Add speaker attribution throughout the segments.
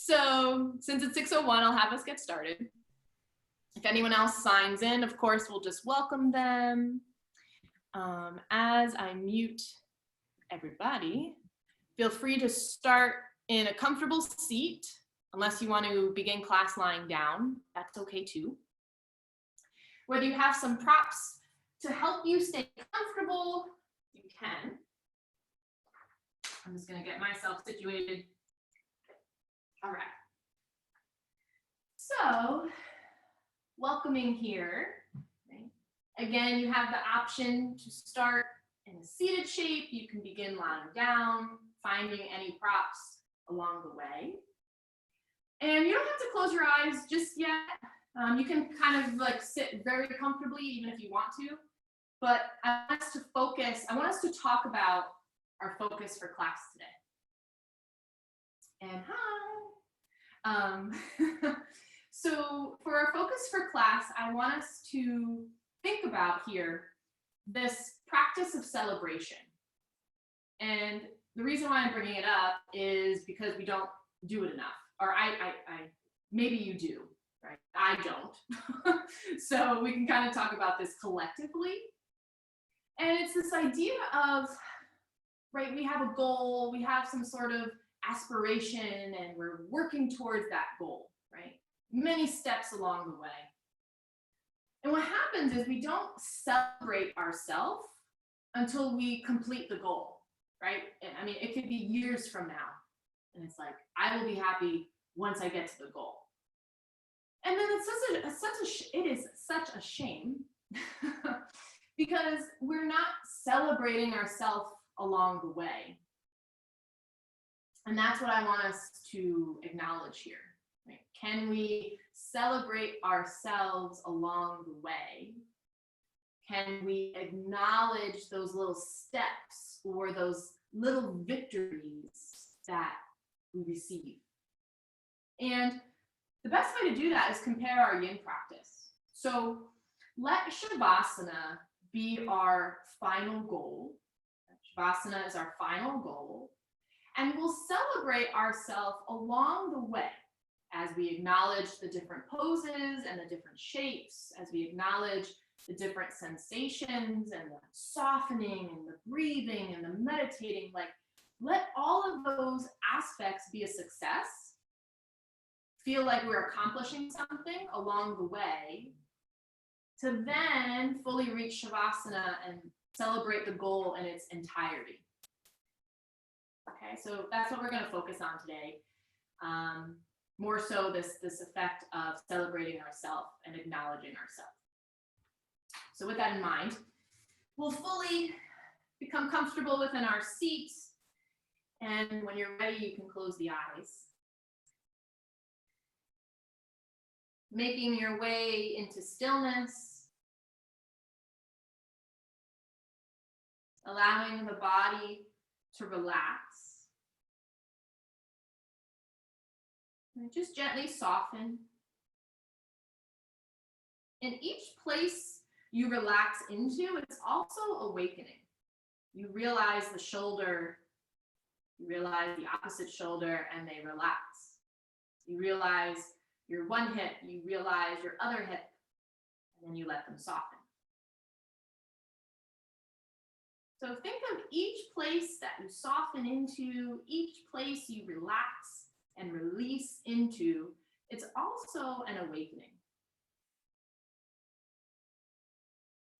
Speaker 1: So since it's 6:01, I'll have us get started. If anyone else signs in, of course, we'll just welcome them. As I mute everybody, feel free to start in a comfortable seat, unless you want to begin class lying down. That's okay too. Whether you have some props to help you stay comfortable, you can. I'm just going to get myself situated. All right. So, welcoming here. Right? Again, you have the option to start in a seated shape. You can begin lying down, finding any props along the way. And you don't have to close your eyes just yet. You can kind of like sit very comfortably, even if you want to. But I want us to focus, I want us to talk about our focus for class today. And hi. So for our focus for class, I want us to think about here this practice of celebration. And the reason why I'm bringing it up is because we don't do it enough. Or maybe you do, right? I don't. So we can kind of talk about this collectively. And it's this idea of, right, we have a goal, we have some sort of aspiration, and we're working towards that goal, right? Many steps along the way. And what happens is we don't celebrate ourselves until we complete the goal, right? I mean, it could be years from now. And it's like, I will be happy once I get to the goal. And then it is such a shame because we're not celebrating ourselves along the way. And that's what I want us to acknowledge here. Right? Can we celebrate ourselves along the way? Can we acknowledge those little steps or those little victories that we receive? And the best way to do that is compare our yin practice. So let Shavasana be our final goal. Shavasana is our final goal. And we'll celebrate ourselves along the way as we acknowledge the different poses and the different shapes, as we acknowledge the different sensations and the softening and the breathing and the meditating. Like, let all of those aspects be a success. Feel like we're accomplishing something along the way to then fully reach Shavasana and celebrate the goal in its entirety. Okay, so that's what we're going to focus on today. More so this effect of celebrating ourselves and acknowledging ourselves. So with that in mind, we'll fully become comfortable within our seats. And when you're ready, you can close the eyes. Making your way into stillness. Allowing the body to relax. And just gently soften. In each place you relax into, it's also awakening. You realize the shoulder, you realize the opposite shoulder, and they relax. You realize your one hip, you realize your other hip, and then you let them soften. So think of each place that you soften into, each place you relax and release into. It's also an awakening.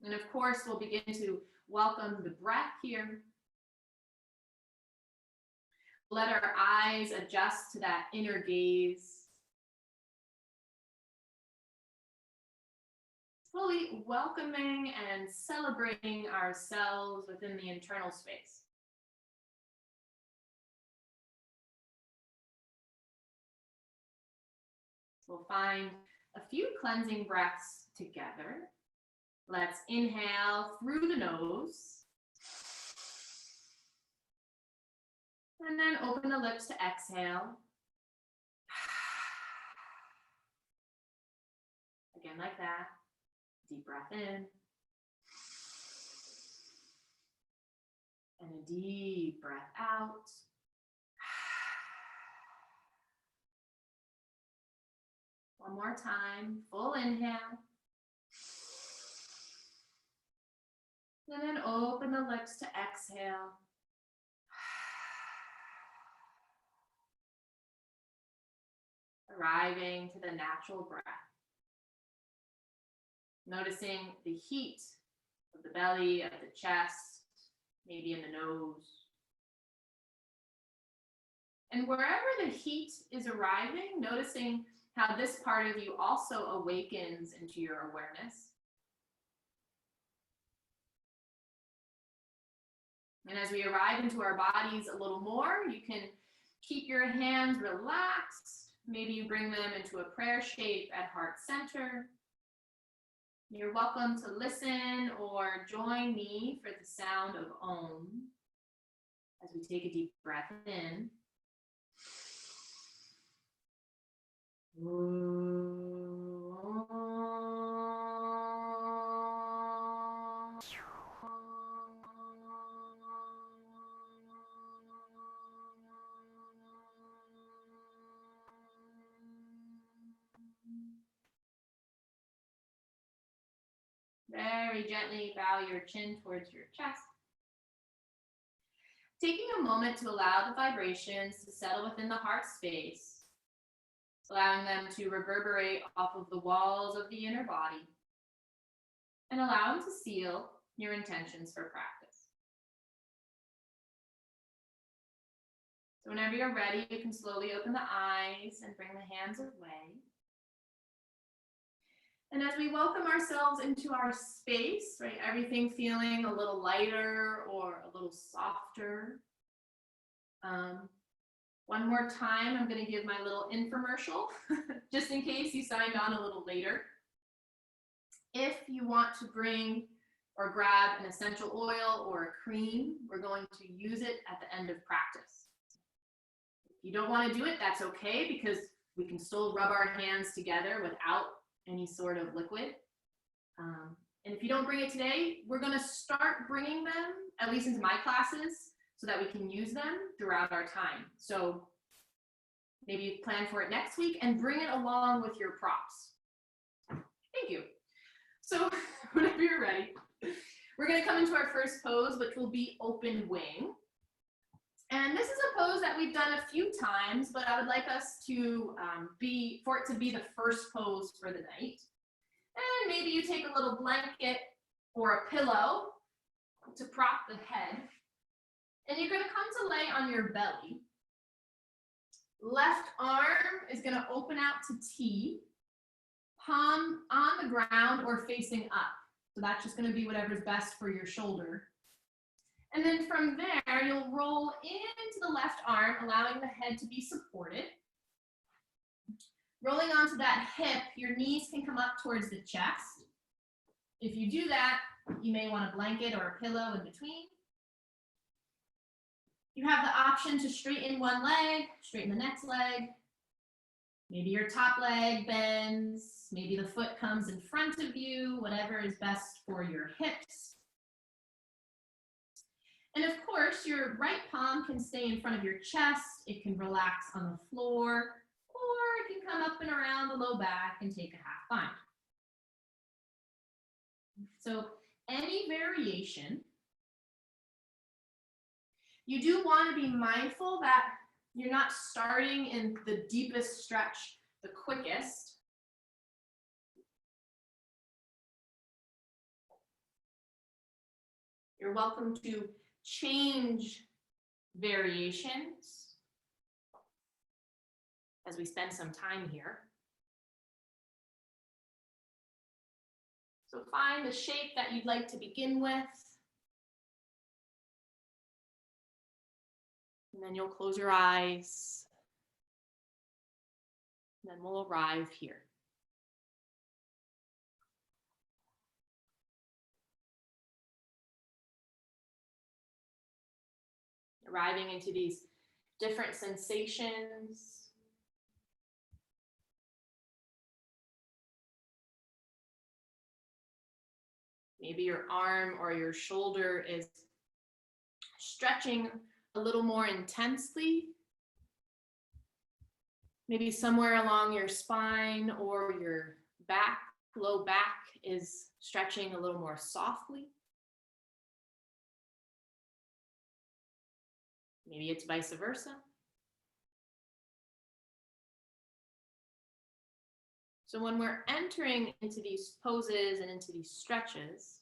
Speaker 1: And of course, we'll begin to welcome the breath here. Let our eyes adjust to that inner gaze. Fully welcoming and celebrating ourselves within the internal space. We'll find a few cleansing breaths together. Let's inhale through the nose. And then open the lips to exhale. Again, like that. Deep breath in. And a deep breath out. One more time, full inhale. And then open the lips to exhale. Arriving to the natural breath. Noticing the heat of the belly, of the chest, maybe in the nose. And wherever the heat is arriving, noticing how this part of you also awakens into your awareness. And as we arrive into our bodies a little more, you can keep your hands relaxed. Maybe you bring them into a prayer shape at heart center. You're welcome to listen or join me for the sound of Om as we take a deep breath in. Very gently bow your chin towards your chest. Taking a moment to allow the vibrations to settle within the heart space, allowing them to reverberate off of the walls of the inner body, and allow them to seal your intentions for practice. So whenever you're ready, you can slowly open the eyes and bring the hands away. And as we welcome ourselves into our space, right, everything feeling a little lighter or a little softer. One more time, I'm going to give my little infomercial, just in case you signed on a little later. If you want to bring or grab an essential oil or a cream, we're going to use it at the end of practice. If you don't want to do it, that's okay, because we can still rub our hands together without any sort of liquid. And if you don't bring it today, we're going to start bringing them, at least into my classes, so that we can use them throughout our time. So maybe plan for it next week and bring it along with your props. Thank you. So whenever you're ready, we're going to come into our first pose, which will be open wing. And this is a pose that we've done a few times, but I would like us to for it to be the first pose for the night. And maybe you take a little blanket or a pillow to prop the head. And you're going to come to lay on your belly. Left arm is going to open out to T, palm on the ground or facing up. So that's just going to be whatever's best for your shoulder. And then from there, you'll roll into the left arm, allowing the head to be supported. Rolling onto that hip, your knees can come up towards the chest. If you do that, you may want a blanket or a pillow in between. You have the option to straighten one leg, straighten the next leg. Maybe your top leg bends, maybe the foot comes in front of you, whatever is best for your hips. And of course, your right palm can stay in front of your chest. It can relax on the floor, or it can come up and around the low back and take a half bind. So any variation. You do want to be mindful that you're not starting in the deepest stretch the quickest. You're welcome to change variations as we spend some time here. So find the shape that you'd like to begin with. And then you'll close your eyes. And then we'll arrive here. Arriving into these different sensations. Maybe your arm or your shoulder is stretching a little more intensely. Maybe somewhere along your spine or your back, low back is stretching a little more softly. Maybe it's vice versa. So when we're entering into these poses and into these stretches,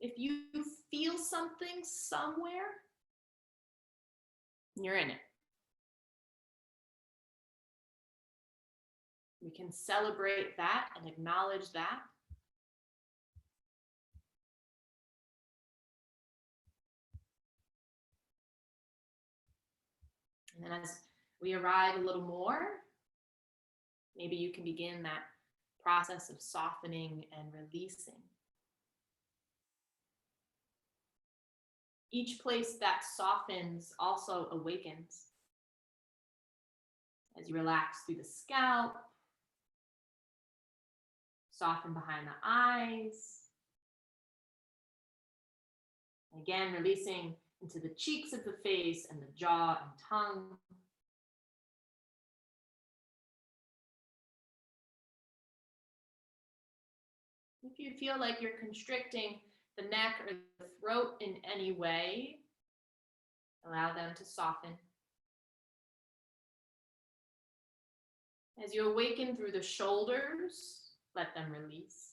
Speaker 1: if you feel something somewhere, you're in it. We can celebrate that and acknowledge that. And then as we arrive a little more, maybe you can begin that process of softening and releasing. Each place that softens also awakens. As you relax through the scalp, soften behind the eyes. And again, releasing into the cheeks of the face and the jaw and tongue. If you feel like you're constricting the neck or the throat in any way, allow them to soften. As you awaken through the shoulders, let them release.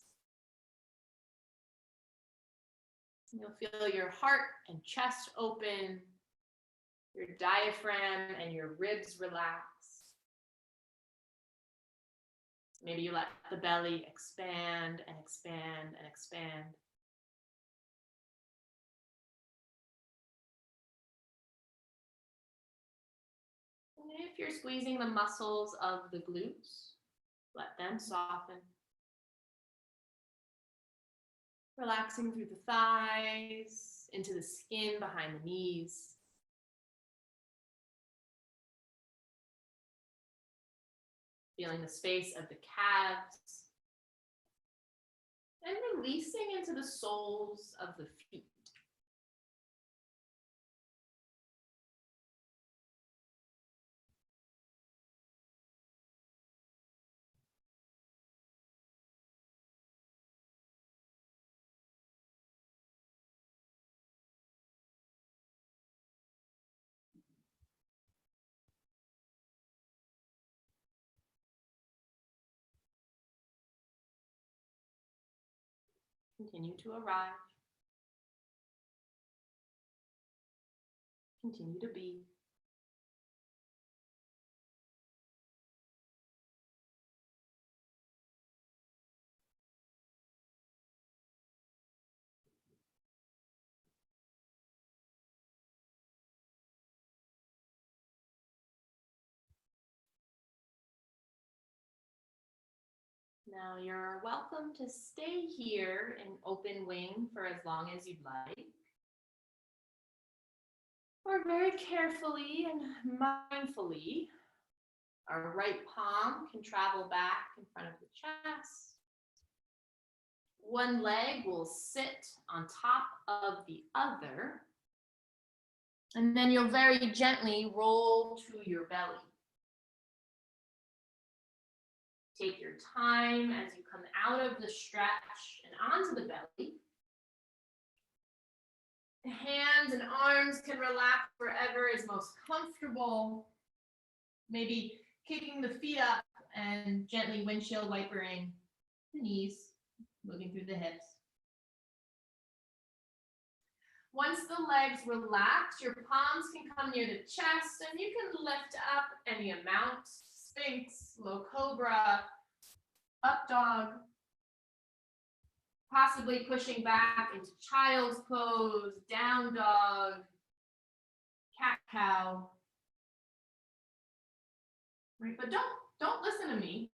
Speaker 1: You'll feel your heart and chest open, your diaphragm and your ribs relax. Maybe you let the belly expand and expand and expand. And if you're squeezing the muscles of the glutes, let them soften. Relaxing through the thighs, into the skin behind the knees. Feeling the space of the calves. And releasing into the soles of the feet. Continue to arrive. Continue to be. Now you're welcome to stay here in open wing for as long as you'd like. Or very carefully and mindfully, our right palm can travel back in front of the chest. One leg will sit on top of the other. And then you'll very gently roll to your belly. Take your time as you come out of the stretch and onto the belly. The hands and arms can relax wherever is most comfortable. Maybe kicking the feet up and gently windshield wipering the knees, moving through the hips. Once the legs relax, your palms can come near the chest and you can lift up any amount. Sphinx, low cobra, up dog, possibly pushing back into child's pose, down dog, cat cow. Right, but don't listen to me.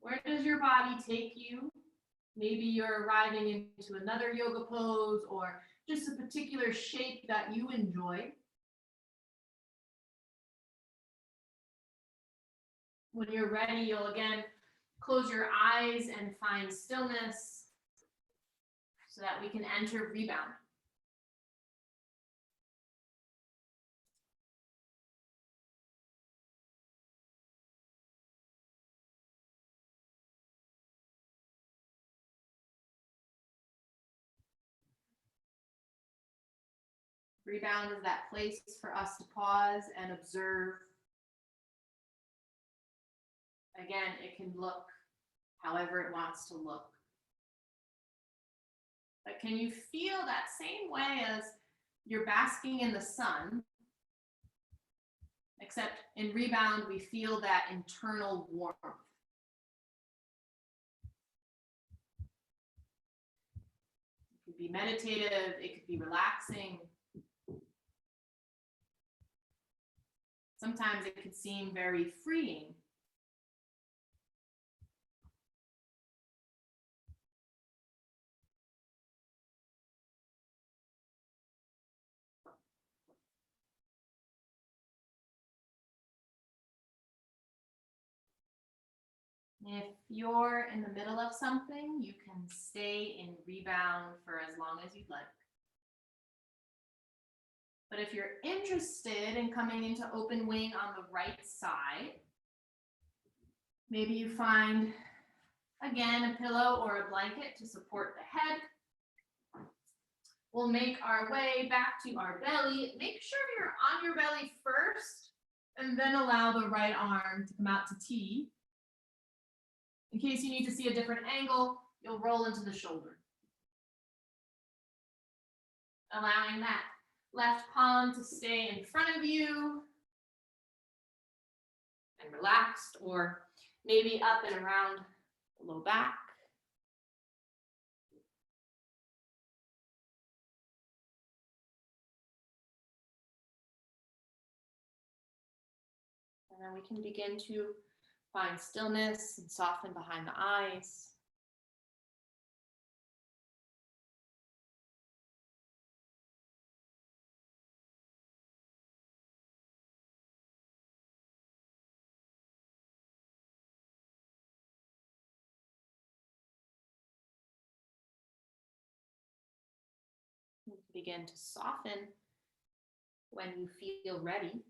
Speaker 1: Where does your body take you? Maybe you're arriving into another yoga pose or just a particular shape that you enjoy. When you're ready, you'll again close your eyes and find stillness so that we can enter rebound. Rebound is that place for us to pause and observe. Again, it can look however it wants to look. But can you feel that same way as you're basking in the sun? Except in rebound, we feel that internal warmth. It could be meditative, it could be relaxing. Sometimes it could seem very freeing. If you're in the middle of something, you can stay in rebound for as long as you'd like. But if you're interested in coming into open wing on the right side, maybe you find, again, a pillow or a blanket to support the head. We'll make our way back to our belly. Make sure you're on your belly first, and then allow the right arm to come out to T. In case you need to see a different angle, you'll roll into the shoulder. Allowing that left palm to stay in front of you and relaxed, or maybe up and around the low back. And then we can begin to find stillness and soften behind the eyes. You can begin to soften when you feel ready.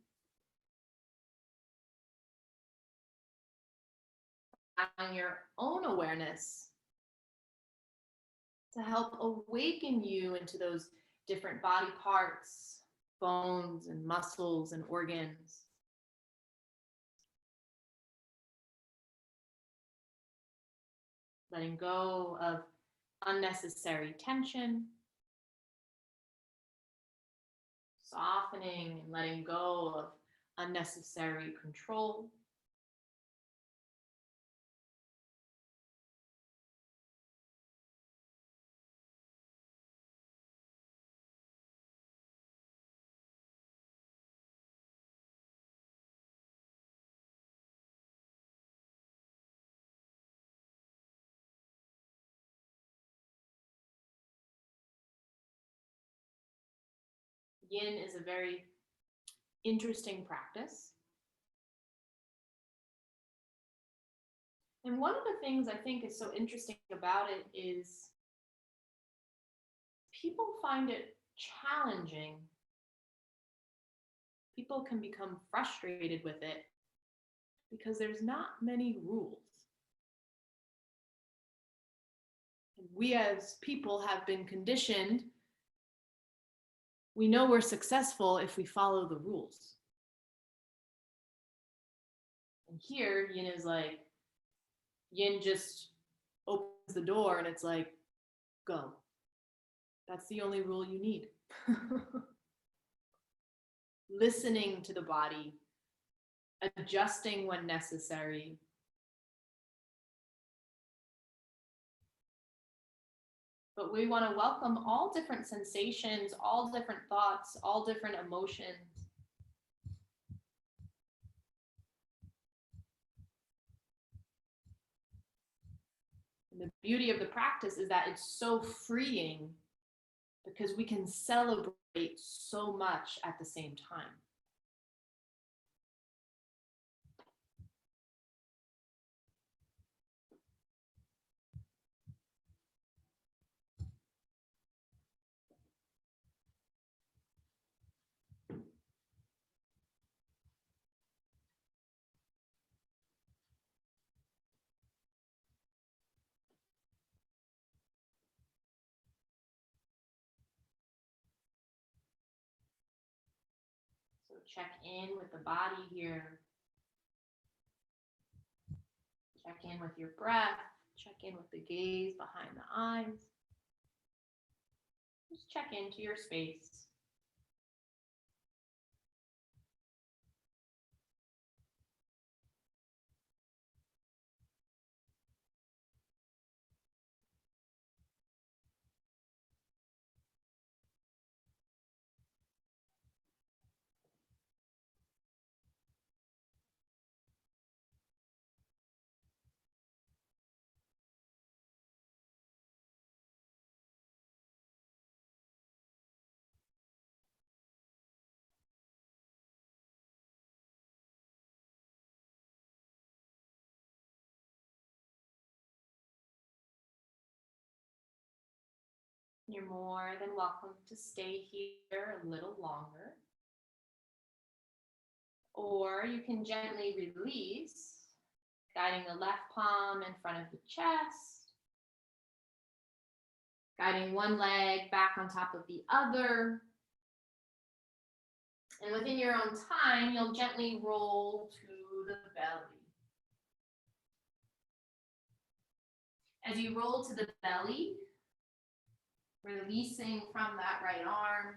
Speaker 1: On your own awareness to help awaken you into those different body parts, bones and muscles and organs. Letting go of unnecessary tension. Softening and letting go of unnecessary control. Yin is a very interesting practice. And one of the things I think is so interesting about it is people find it challenging. People can become frustrated with it because there's not many rules. And we as people have been conditioned. We know we're successful if we follow the rules. And here, Yin is like, Yin just opens the door and it's like, go. That's the only rule you need. Listening to the body, adjusting when necessary. But we want to welcome all different sensations, all different thoughts, all different emotions. And the beauty of the practice is that it's so freeing because we can celebrate so much at the same time. check in with the body here. Check in with your breath. Check in with the gaze behind the eyes. Just check into your space. You're more than welcome to stay here a little longer. Or you can gently release, guiding the left palm in front of the chest, guiding one leg back on top of the other. And within your own time, you'll gently roll to the belly. As you roll to the belly, releasing from that right arm.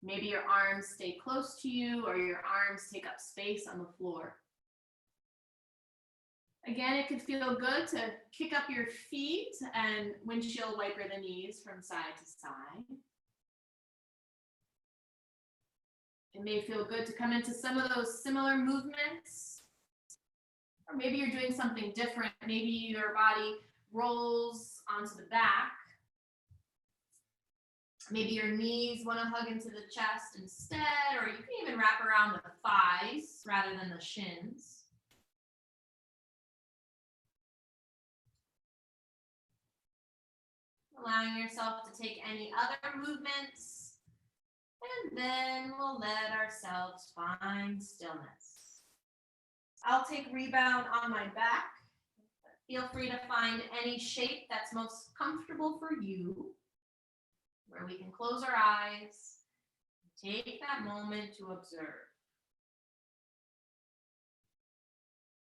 Speaker 1: Maybe your arms stay close to you or your arms take up space on the floor. Again, it could feel good to kick up your feet and windshield wiper the knees from side to side. It may feel good to come into some of those similar movements. Or maybe you're doing something different. Maybe your body rolls onto the back. Maybe your knees want to hug into the chest instead, or you can even wrap around the thighs rather than the shins. Allowing yourself to take any other movements, and then we'll let ourselves find stillness. I'll take rebound on my back. Feel free to find any shape that's most comfortable for you, where we can close our eyes, take that moment to observe.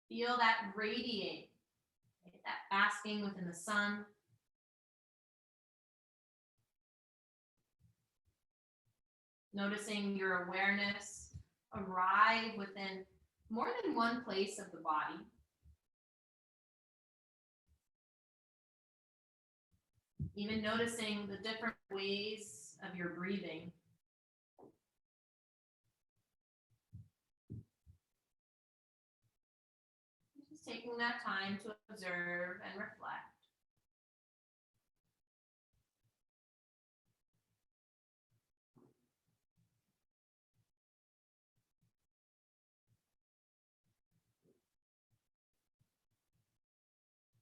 Speaker 1: Feel that radiate, that basking within the sun. Noticing your awareness arrive within more than one place of the body. Even noticing the different ways of your breathing. Just taking that time to observe and reflect.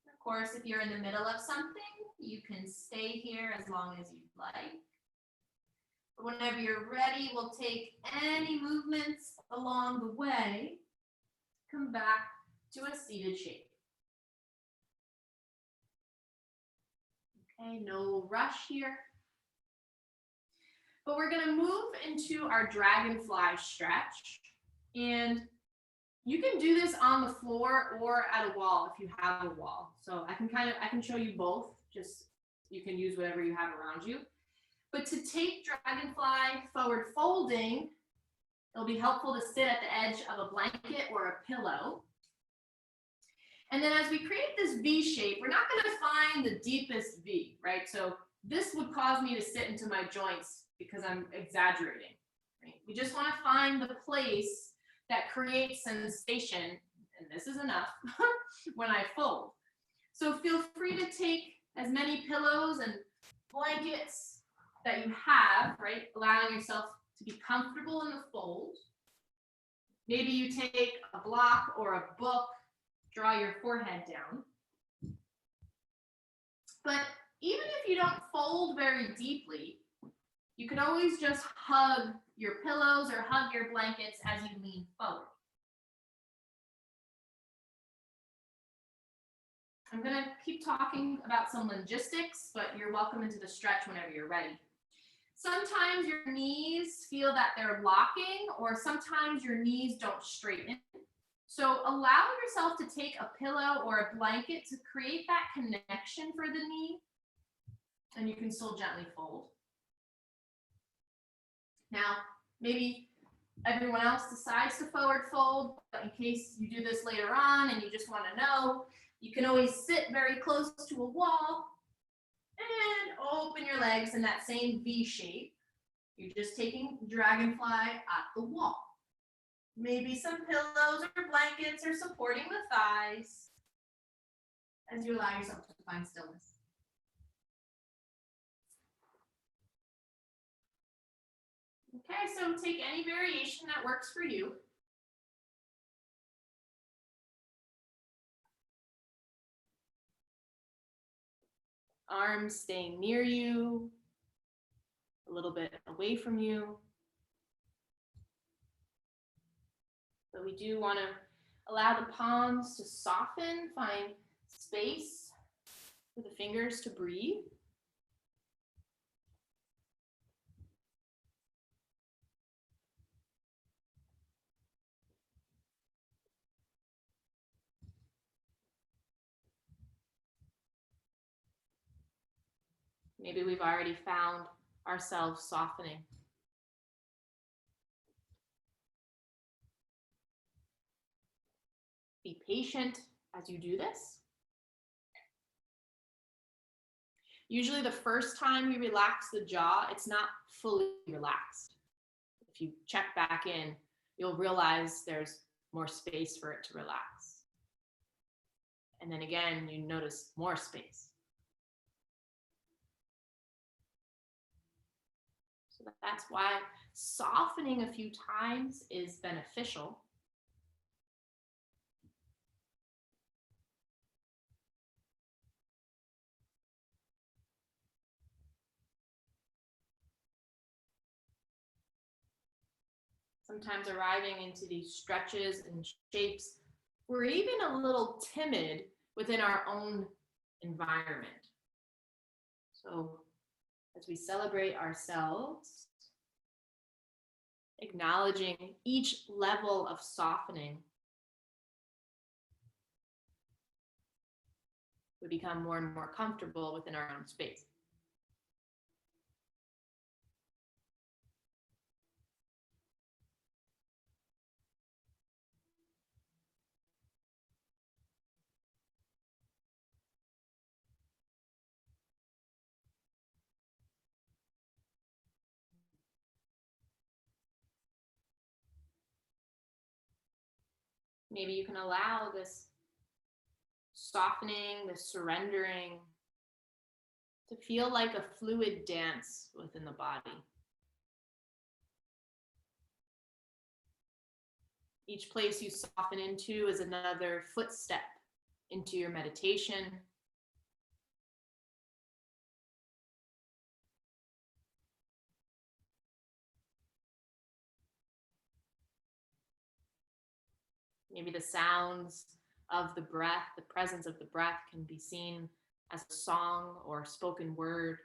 Speaker 1: Of course, if you're in the middle of something, you can stay here as long as you'd like. But whenever you're ready, we'll take any movements along the way, come back to a seated shape. Okay, no rush here. But we're going to move into our dragonfly stretch. And you can do this on the floor or at a wall if you have a wall. So I can show you both, just you can use whatever you have around you. But to take dragonfly forward folding, it'll be helpful to sit at the edge of a blanket or a pillow. And then as we create this V shape, we're not going to find the deepest V, right? So this would cause me to sit into my joints because I'm exaggerating, right? We just want to find the place that creates sensation, and this is enough, when I fold. So feel free to take as many pillows and blankets that you have, right? Allowing yourself to be comfortable in the fold. Maybe you take a block or a book, draw your forehead down. But even if you don't fold very deeply, you can always just hug your pillows or hug your blankets as you lean forward. I'm going to keep talking about some logistics, but you're welcome into the stretch whenever you're ready. Sometimes your knees feel that they're locking, or sometimes your knees don't straighten. So allow yourself to take a pillow or a blanket to create that connection for the knee, and you can still gently fold. Now, maybe everyone else decides to forward fold, but in case you do this later on and you just want to know, you can always sit very close to a wall and open your legs in that same V shape. You're just taking dragonfly at the wall. Maybe some pillows or blankets are supporting the thighs as you allow yourself to find stillness. Okay, so take any variation that works for you. Arms staying near you, a little bit away from you. But we do want to allow the palms to soften, find space for the fingers to breathe. Maybe we've already found ourselves softening. Be patient as you do this. Usually the first time we relax the jaw, it's not fully relaxed. If you check back in, you'll realize there's more space for it to relax. And then again, you notice more space. So that's why softening a few times is beneficial. Sometimes arriving into these stretches and shapes, we're even a little timid within our own environment. So as we celebrate ourselves, acknowledging each level of softening, we become more and more comfortable within our own space. Maybe you can allow this softening, this surrendering to feel like a fluid dance within the body. Each place you soften into is another footstep into your meditation. Maybe the sounds of the breath, the presence of the breath can be seen as a song or a spoken word.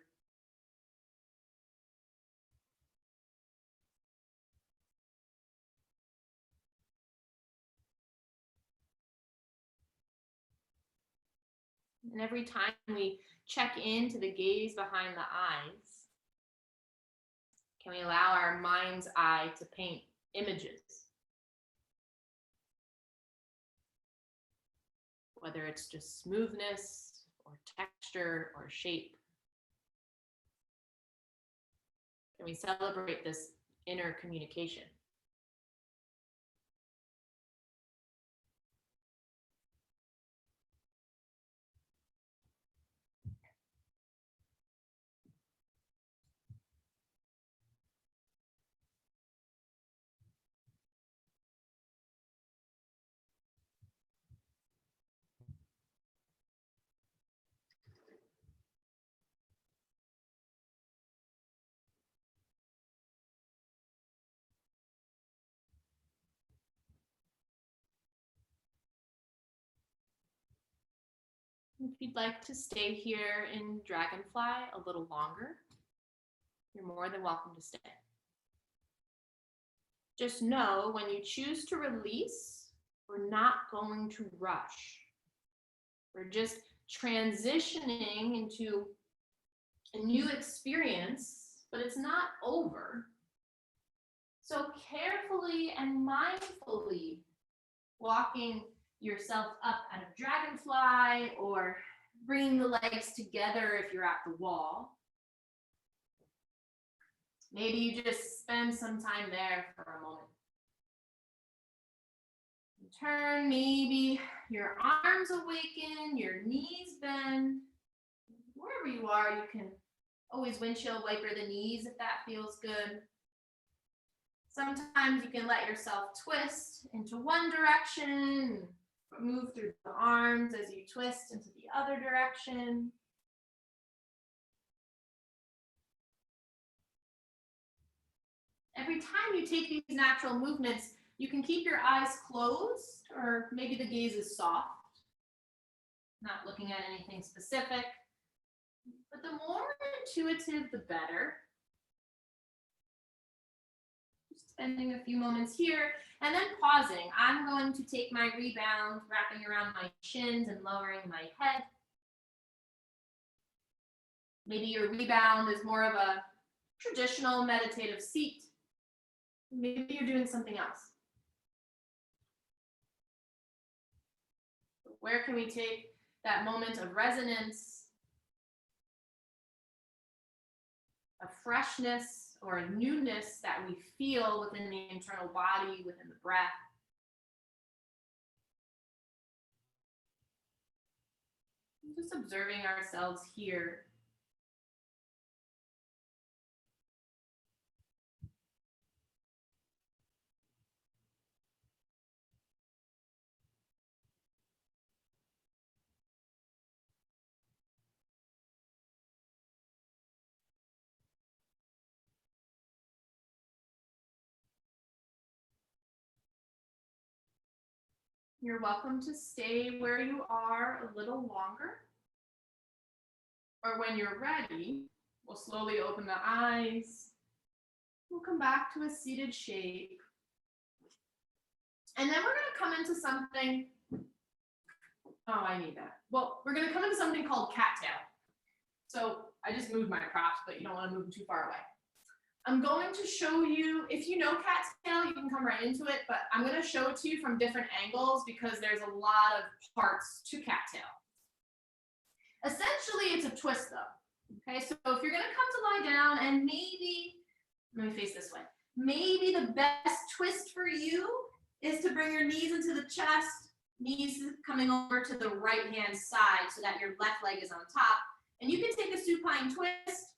Speaker 1: And every time we check into the gaze behind the eyes, can we allow our mind's eye to paint images? Whether it's just smoothness or texture or shape. Can we celebrate this inner communication? If you'd like to stay here in Dragonfly a little longer, you're more than welcome to stay. Just know when you choose to release, we're not going to rush. We're just transitioning into a new experience, but it's not over. So carefully and mindfully walking yourself up out of dragonfly or bringing the legs together if you're at the wall. Maybe you just spend some time there for a moment. Turn, maybe your arms awaken, your knees bend. Wherever you are, you can always windshield wiper the knees if that feels good. Sometimes you can let yourself twist into one direction, move through the arms as you twist into the other direction. Every time you take these natural movements, you can keep your eyes closed, or maybe the gaze is soft, not looking at anything specific. But the more intuitive, the better. Just spending a few moments here, and then pausing. I'm going to take my rebound, wrapping around my shins and lowering my head. Maybe your rebound is more of a traditional meditative seat. Maybe you're doing something else. Where can we take that moment of resonance, a freshness or a newness that we feel within the internal body, within the breath? Just observing ourselves here. You're welcome to stay where you are a little longer. Or when you're ready, we'll slowly open the eyes. We'll come back to a seated shape. And then we're going to come into something. Oh, I need that. Well, we're going to come into something called cattail. So I just moved my props, but you don't want to move them too far away. I'm going to show you, if you know cattail, you can come right into it, but I'm going to show it to you from different angles because there's a lot of parts to cattail. Essentially, it's a twist though. Okay, so if you're going to come to lie down and maybe, let me face this way, maybe the best twist for you is to bring your knees into the chest, knees coming over to the right hand side so that your left leg is on top. And you can take a supine twist,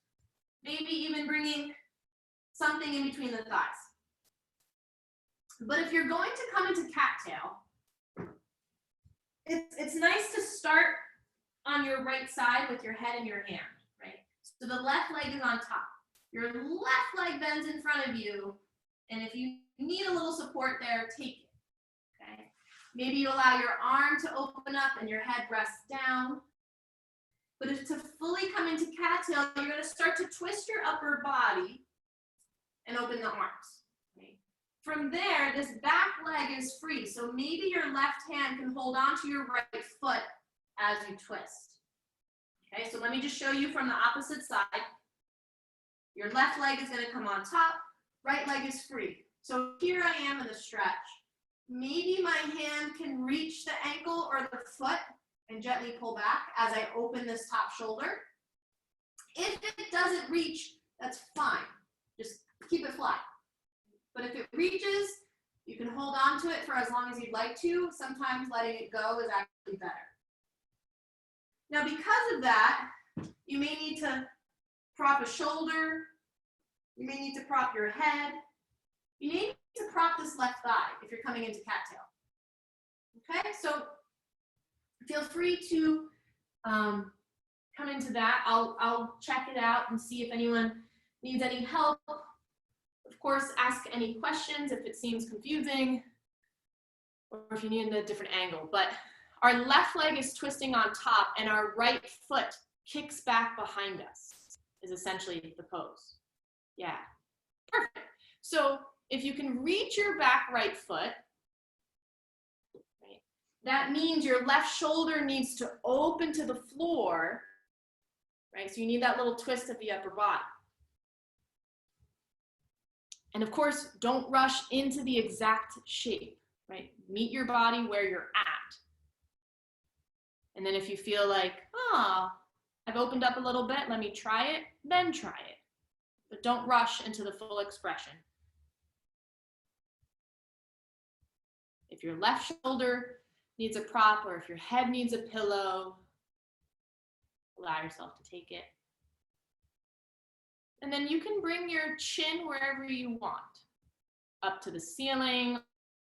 Speaker 1: maybe even bringing something in between the thighs. But if you're going to come into cattail, it's nice to start on your right side with your head and your hand, right? So the left leg is on top. Your left leg bends in front of you, and if you need a little support there, take it, okay? Maybe you allow your arm to open up and your head rests down. But if to fully come into cattail, you're going to start to twist your upper body and open the arms. Okay? From there, this back leg is free. So maybe your left hand can hold on to your right foot as you twist. Okay, so let me just show you from the opposite side. Your left leg is going to come on top, right leg is free. So here I am in the stretch. Maybe my hand can reach the ankle or the foot and gently pull back as I open this top shoulder. If it doesn't reach, that's fine. Just keep it flat. But if it reaches, you can hold on to it for as long as you'd like to. Sometimes letting it go is actually better. Now, because of that, you may need to prop a shoulder. You may need to prop your head. You need to prop this left thigh if you're coming into cattail. Okay, so feel free to come into that. I'll check it out and see if anyone needs any help. Of course, ask any questions if it seems confusing or if you need a different angle. But our left leg is twisting on top and our right foot kicks back behind us is essentially the pose. Yeah, perfect. So if you can reach your back right foot, right, that means your left shoulder needs to open to the floor, right? So you need that little twist of the upper body. And of course, don't rush into the exact shape, right? Meet your body where you're at. And then if you feel like, oh, I've opened up a little bit, let me try it, then try it. But don't rush into the full expression. If your left shoulder needs a prop or if your head needs a pillow, allow yourself to take it. And then you can bring your chin wherever you want, up to the ceiling,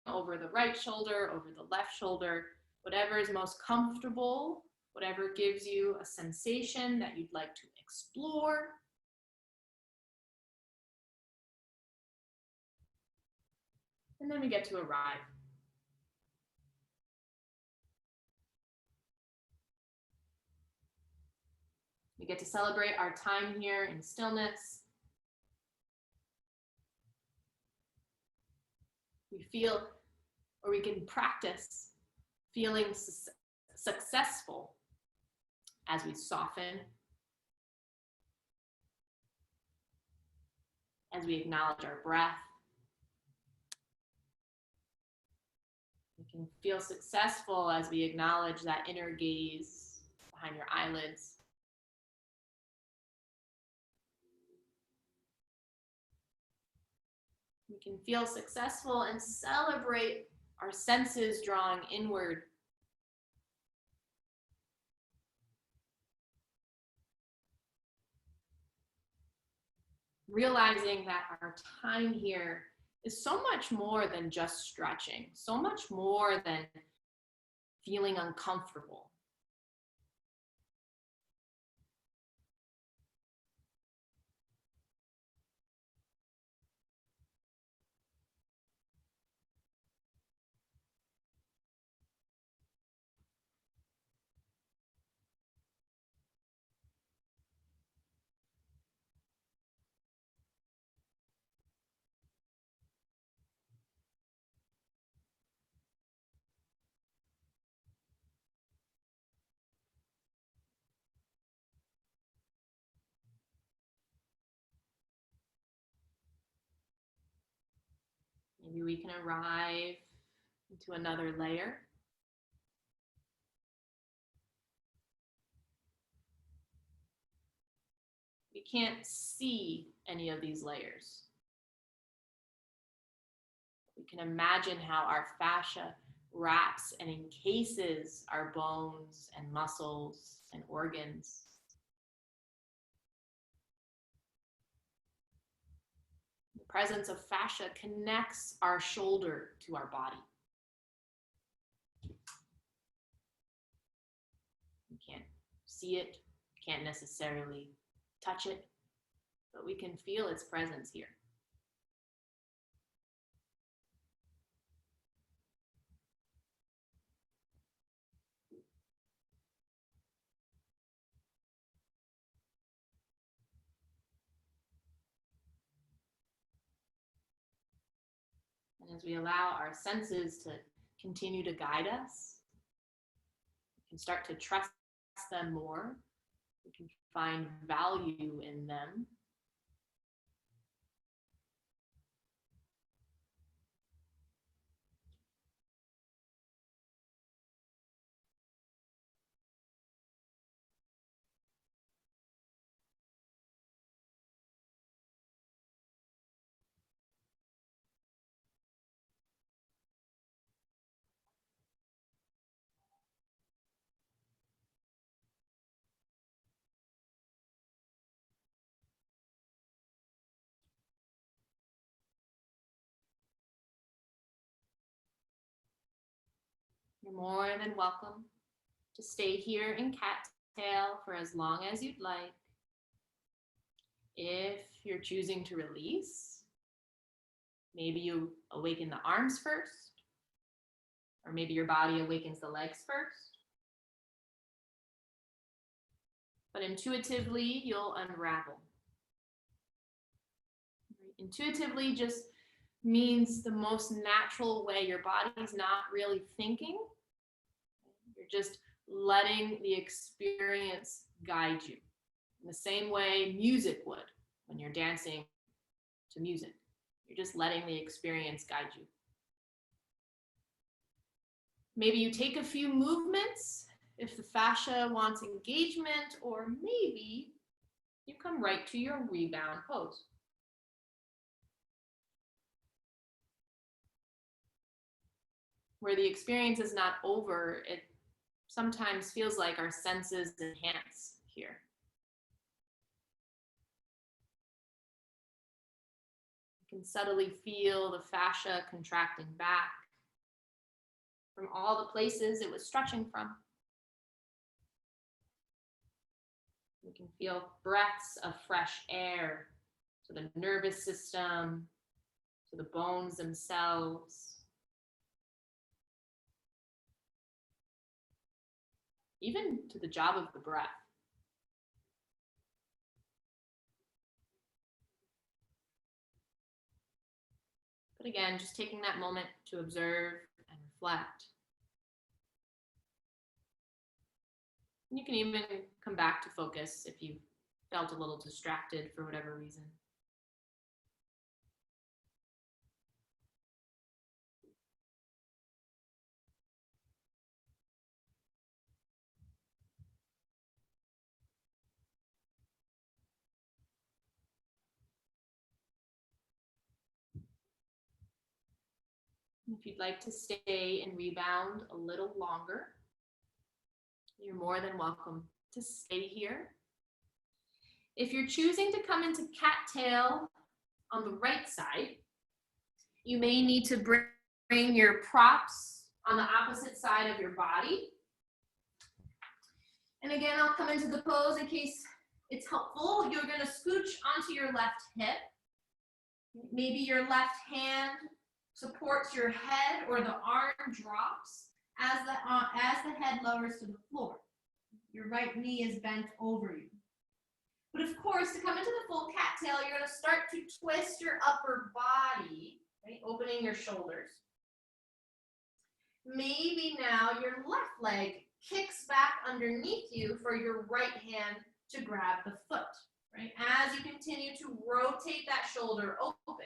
Speaker 1: over the right shoulder, over the left shoulder, whatever is most comfortable, whatever gives you a sensation that you'd like to explore. And then we get to arrive. We get to celebrate our time here in stillness. We feel, or we can practice feeling successful as we soften, as we acknowledge our breath. We can feel successful as we acknowledge that inner gaze behind your eyelids. We can feel successful and celebrate our senses drawing inward. Realizing that our time here is so much more than just stretching, so much more than feeling uncomfortable. Maybe we can arrive into another layer. We can't see any of these layers. We can imagine how our fascia wraps and encases our bones and muscles and organs. The presence of fascia connects our shoulder to our body. We can't see it, can't necessarily touch it, but we can feel its presence here. And as we allow our senses to continue to guide us, we can start to trust them more. We can find value in them. You're more than welcome to stay here in cattail for as long as you'd like. If you're choosing to release, maybe you awaken the arms first, or maybe your body awakens the legs first. But intuitively, you'll unravel. Intuitively just means the most natural way. Your body's not really thinking. You're just letting the experience guide you in the same way music would when you're dancing to music. You're just letting the experience guide you. Maybe you take a few movements if the fascia wants engagement, or maybe you come right to your rebound pose. Where the experience is not over, it sometimes feels like our senses enhance here. You can subtly feel the fascia contracting back from all the places it was stretching from. You can feel breaths of fresh air to the nervous system, to the bones themselves. Even to the job of the breath. But again, just taking that moment to observe and reflect. And you can even come back to focus if you felt a little distracted for whatever reason. If you'd like to stay and rebound a little longer, you're more than welcome to stay here. If you're choosing to come into cattail on the right side, you may need to bring your props on the opposite side of your body. And again, I'll come into the pose in case it's helpful. You're going to scooch onto your left hip. Maybe your left hand supports your head, or the arm drops as the head lowers to the floor. Your right knee is bent over you. But of course, to come into the full cattail, you're going to start to twist your upper body, right? Opening your shoulders. Maybe now your left leg kicks back underneath you for your right hand to grab the foot, right? As you continue to rotate that shoulder open.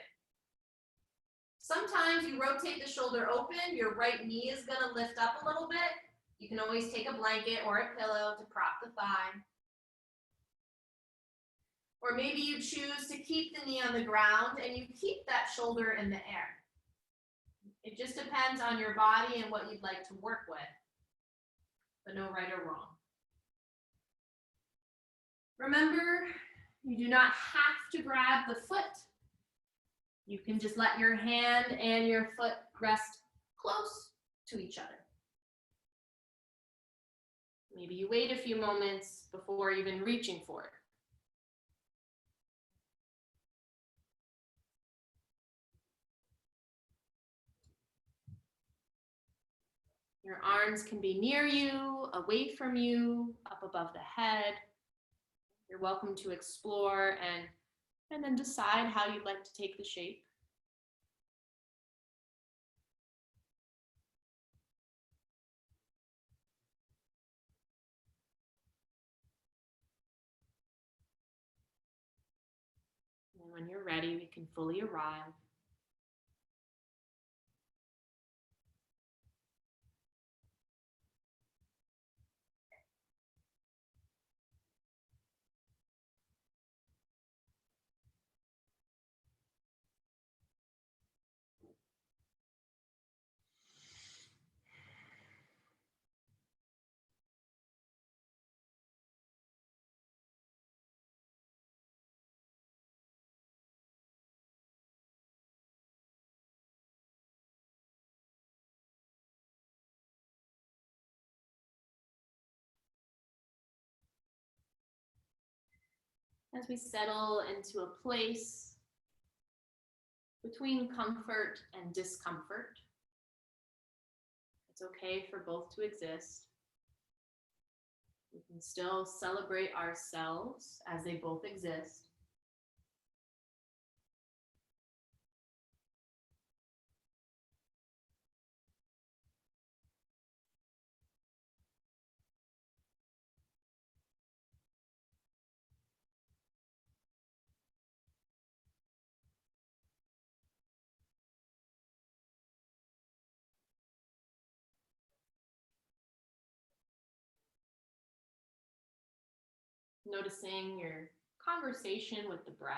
Speaker 1: Sometimes you rotate the shoulder open, your right knee is going to lift up a little bit. You can always take a blanket or a pillow to prop the thigh. Or maybe you choose to keep the knee on the ground and you keep that shoulder in the air. It just depends on your body and what you'd like to work with, but no right or wrong. Remember, you do not have to grab the foot. You can just let your hand and your foot rest close to each other. Maybe you wait a few moments before even reaching for it. Your arms can be near you, away from you, up above the head. You're welcome to explore and then decide how you'd like to take the shape. And when you're ready, we can fully arrive. As we settle into a place between comfort and discomfort, it's okay for both to exist. We can still celebrate ourselves as they both exist. Noticing your conversation with the breath.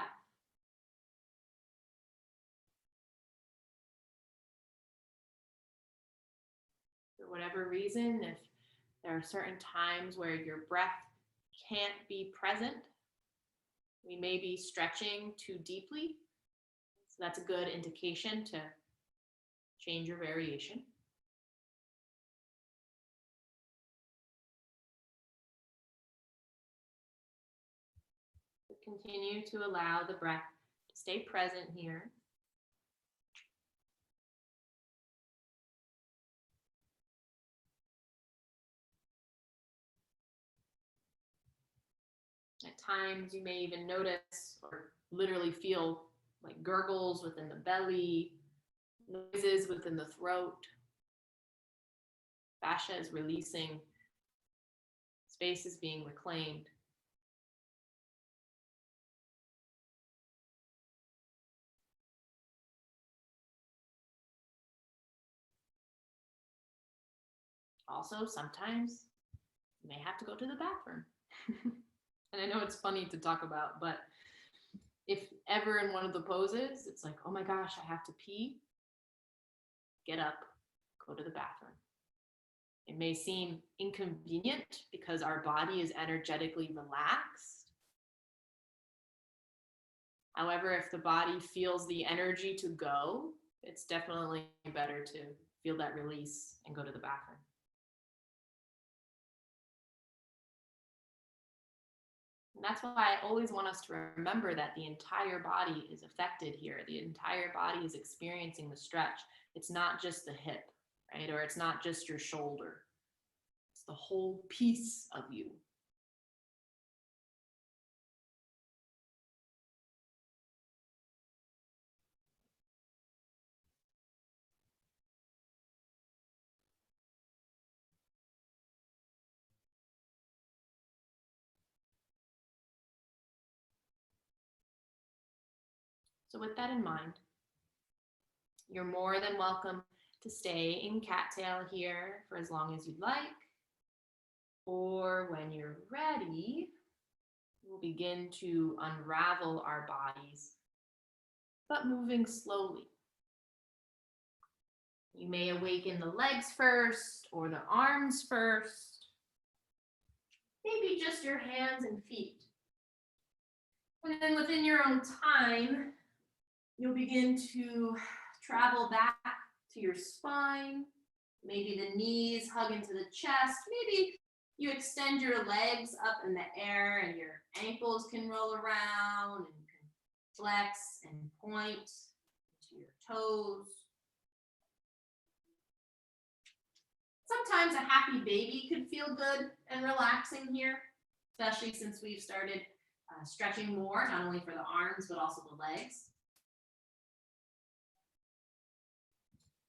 Speaker 1: For whatever reason, if there are certain times where your breath can't be present, we may be stretching too deeply. So that's a good indication to change your variation. Continue to allow the breath to stay present here. At times, you may even notice or literally feel like gurgles within the belly, noises within the throat. Fascia is releasing, space is being reclaimed. Also, sometimes you may have to go to the bathroom. And I know it's funny to talk about, but if ever in one of the poses, it's like, oh my gosh, I have to pee, get up, go to the bathroom. It may seem inconvenient because our body is energetically relaxed. However, if the body feels the energy to go, it's definitely better to feel that release and go to the bathroom. And that's why I always want us to remember that the entire body is affected here. The entire body is experiencing the stretch. It's not just the hip, right? Or it's not just your shoulder. It's the whole piece of you. So with that in mind, you're more than welcome to stay in cattail here for as long as you'd like. Or when you're ready, we'll begin to unravel our bodies, but moving slowly. You may awaken the legs first or the arms first. Maybe just your hands and feet. And then within your own time, you'll begin to travel back to your spine. Maybe the knees hug into the chest. Maybe you extend your legs up in the air and your ankles can roll around and you can flex and point to your toes. Sometimes a happy baby could feel good and relaxing here, especially since we've started stretching more, not only for the arms, but also the legs.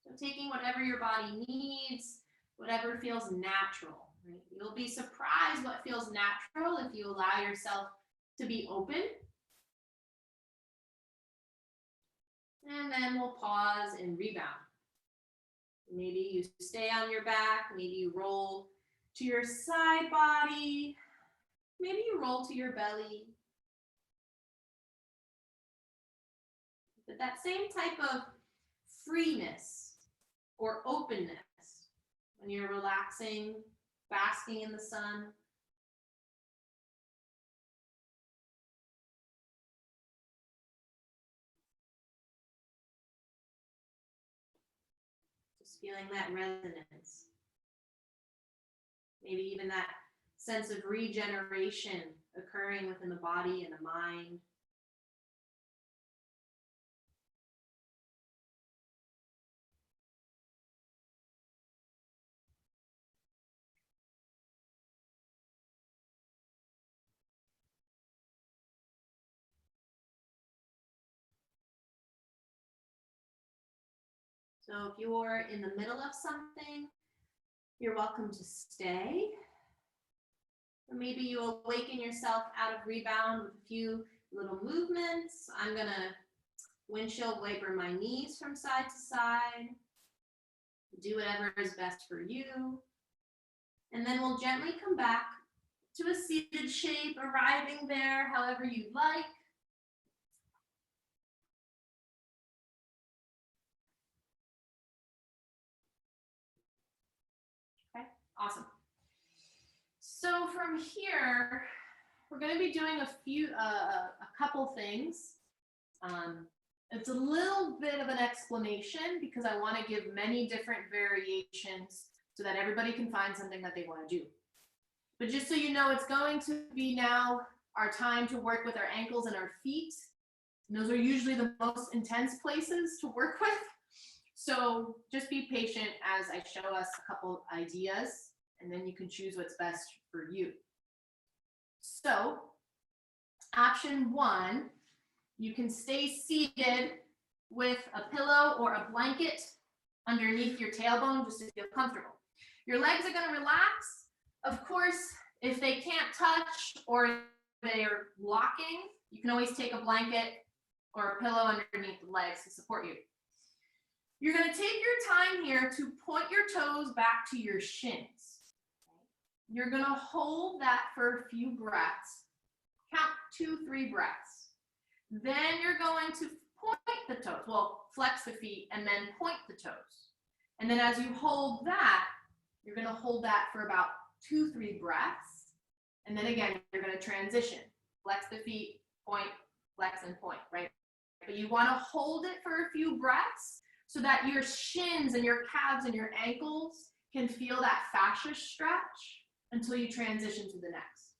Speaker 1: So taking whatever your body needs, whatever feels natural. Right? You'll be surprised what feels natural if you allow yourself to be open. And then we'll pause and rebound. Maybe you stay on your back, maybe you roll to your side body, maybe you roll to your belly. But that same type of freeness or openness when you're relaxing, basking in the sun. Just feeling that resonance. Maybe even that sense of regeneration occurring within the body and the mind. So if you're in the middle of something, you're welcome to stay. Or maybe you awaken yourself out of rebound with a few little movements. I'm gonna windshield wiper my knees from side to side. Do whatever is best for you. And then we'll gently come back to a seated shape, arriving there however you'd like. Okay, awesome. So from here, we're going to be doing a couple things. It's a little bit of an explanation because I want to give many different variations so that everybody can find something that they want to do. But just so you know, it's going to be now our time to work with our ankles and our feet. And those are usually the most intense places to work with. So just be patient as I show us a couple ideas, and then you can choose what's best for you. So option 1, you can stay seated with a pillow or a blanket underneath your tailbone just to feel comfortable. Your legs are going to relax. Of course, if they can't touch or they're locking, you can always take a blanket or a pillow underneath the legs to support you. You're going to take your time here to point your toes back to your shins. You're going to hold that for a few breaths. Count 2, 3 breaths. Then you're going to point the toes. Well, flex the feet and then point the toes. And then as you hold that, you're going to hold that for about 2, 3 breaths. And then again, you're going to transition. Flex the feet, point, flex and point, right? But you want to hold it for a few breaths so that your shins and your calves and your ankles can feel that fascia stretch until you transition to the next.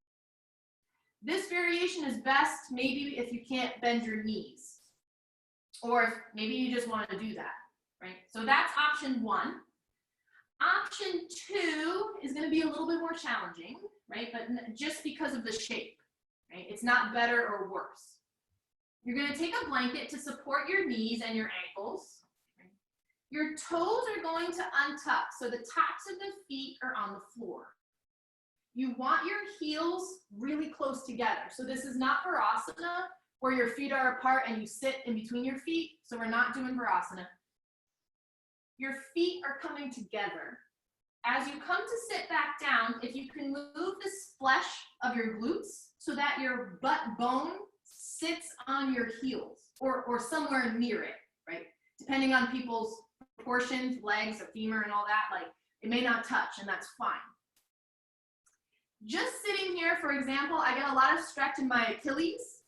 Speaker 1: This variation is best maybe if you can't bend your knees, or if maybe you just want to do that, right? So that's option 1. Option 2 is going to be a little bit more challenging, right? But just because of the shape, right? It's not better or worse. You're going to take a blanket to support your knees and your ankles. Right? Your toes are going to untuck, so the tops of the feet are on the floor. You want your heels really close together. So this is not Virasana, where your feet are apart and you sit in between your feet. So we're not doing Virasana. Your feet are coming together. As you come to sit back down, if you can move the flesh of your glutes so that your butt bone sits on your heels or somewhere near it, right? Depending on people's proportions, legs, or femur and all that, like it may not touch, and that's fine. Just sitting here, for example, I get a lot of stretch in my Achilles.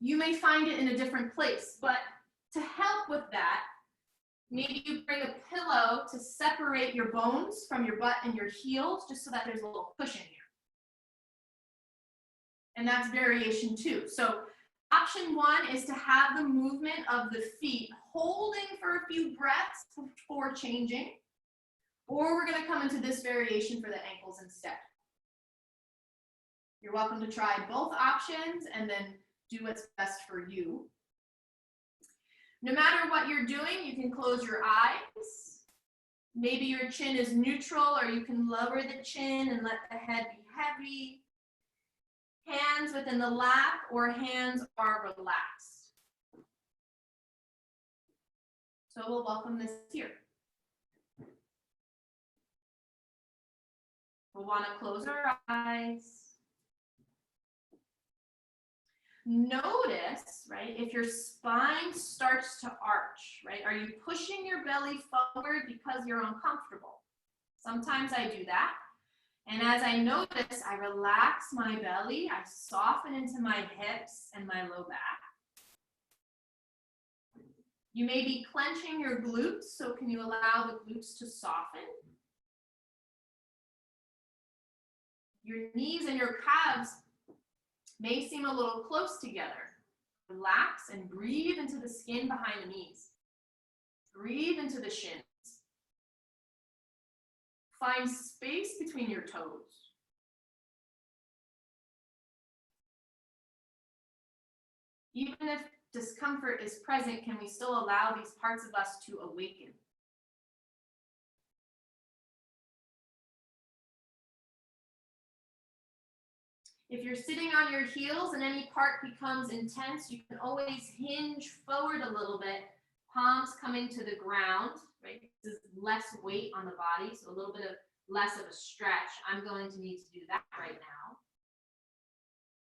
Speaker 1: You may find it in a different place, but to help with that, maybe you bring a pillow to separate your bones from your butt and your heels, just so that there's a little cushion here. And that's variation 2. So option 1 is to have the movement of the feet holding for a few breaths before changing, or we're going to come into this variation for the ankles instead. You're welcome to try both options and then do what's best for you. No matter what you're doing, you can close your eyes. Maybe your chin is neutral, or you can lower the chin and let the head be heavy. Hands within the lap, or hands are relaxed. So we'll welcome this here. We'll want to close our eyes. Notice, right, if your spine starts to arch, right? Are you pushing your belly forward because you're uncomfortable? Sometimes I do that. And as I notice, I relax my belly, I soften into my hips and my low back. You may be clenching your glutes, so can you allow the glutes to soften? Your knees and your calves may seem a little close together. Relax and breathe into the skin behind the knees. Breathe into the shins. Find space between your toes. Even if discomfort is present, can we still allow these parts of us to awaken? If you're sitting on your heels and any part becomes intense, you can always hinge forward a little bit, palms coming to the ground, right? This is less weight on the body, so a little bit of less of a stretch. I'm going to need to do that right now.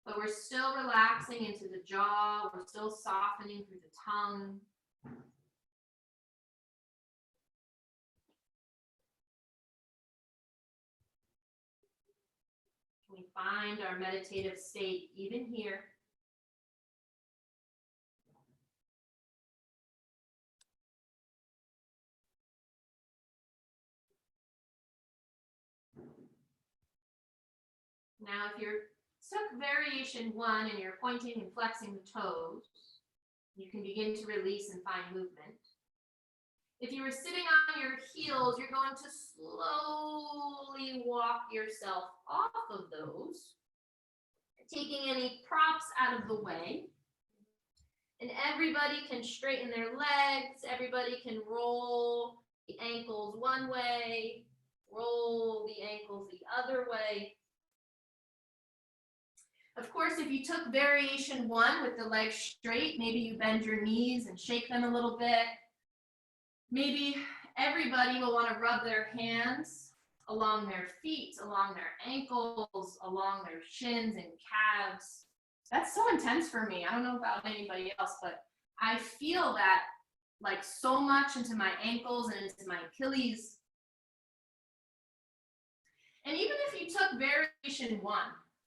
Speaker 1: but we're still relaxing into the jaw. We're still softening through the tongue. Can we find our meditative state even here? Now, if you're stuck variation 1 and you're pointing and flexing the toes, you can begin to release and find movement. If you were sitting on your heels, you're going to slowly walk yourself off of those, taking any props out of the way. And everybody can straighten their legs. Everybody can roll the ankles one way, roll the ankles the other way. Of course, if you took variation 1 with the legs straight, maybe you bend your knees and shake them a little bit. Maybe everybody will want to rub their hands along their feet, along their ankles, along their shins and calves. That's so intense for me. I don't know about anybody else, but I feel that like so much into my ankles and into my Achilles. And even if you took variation 1,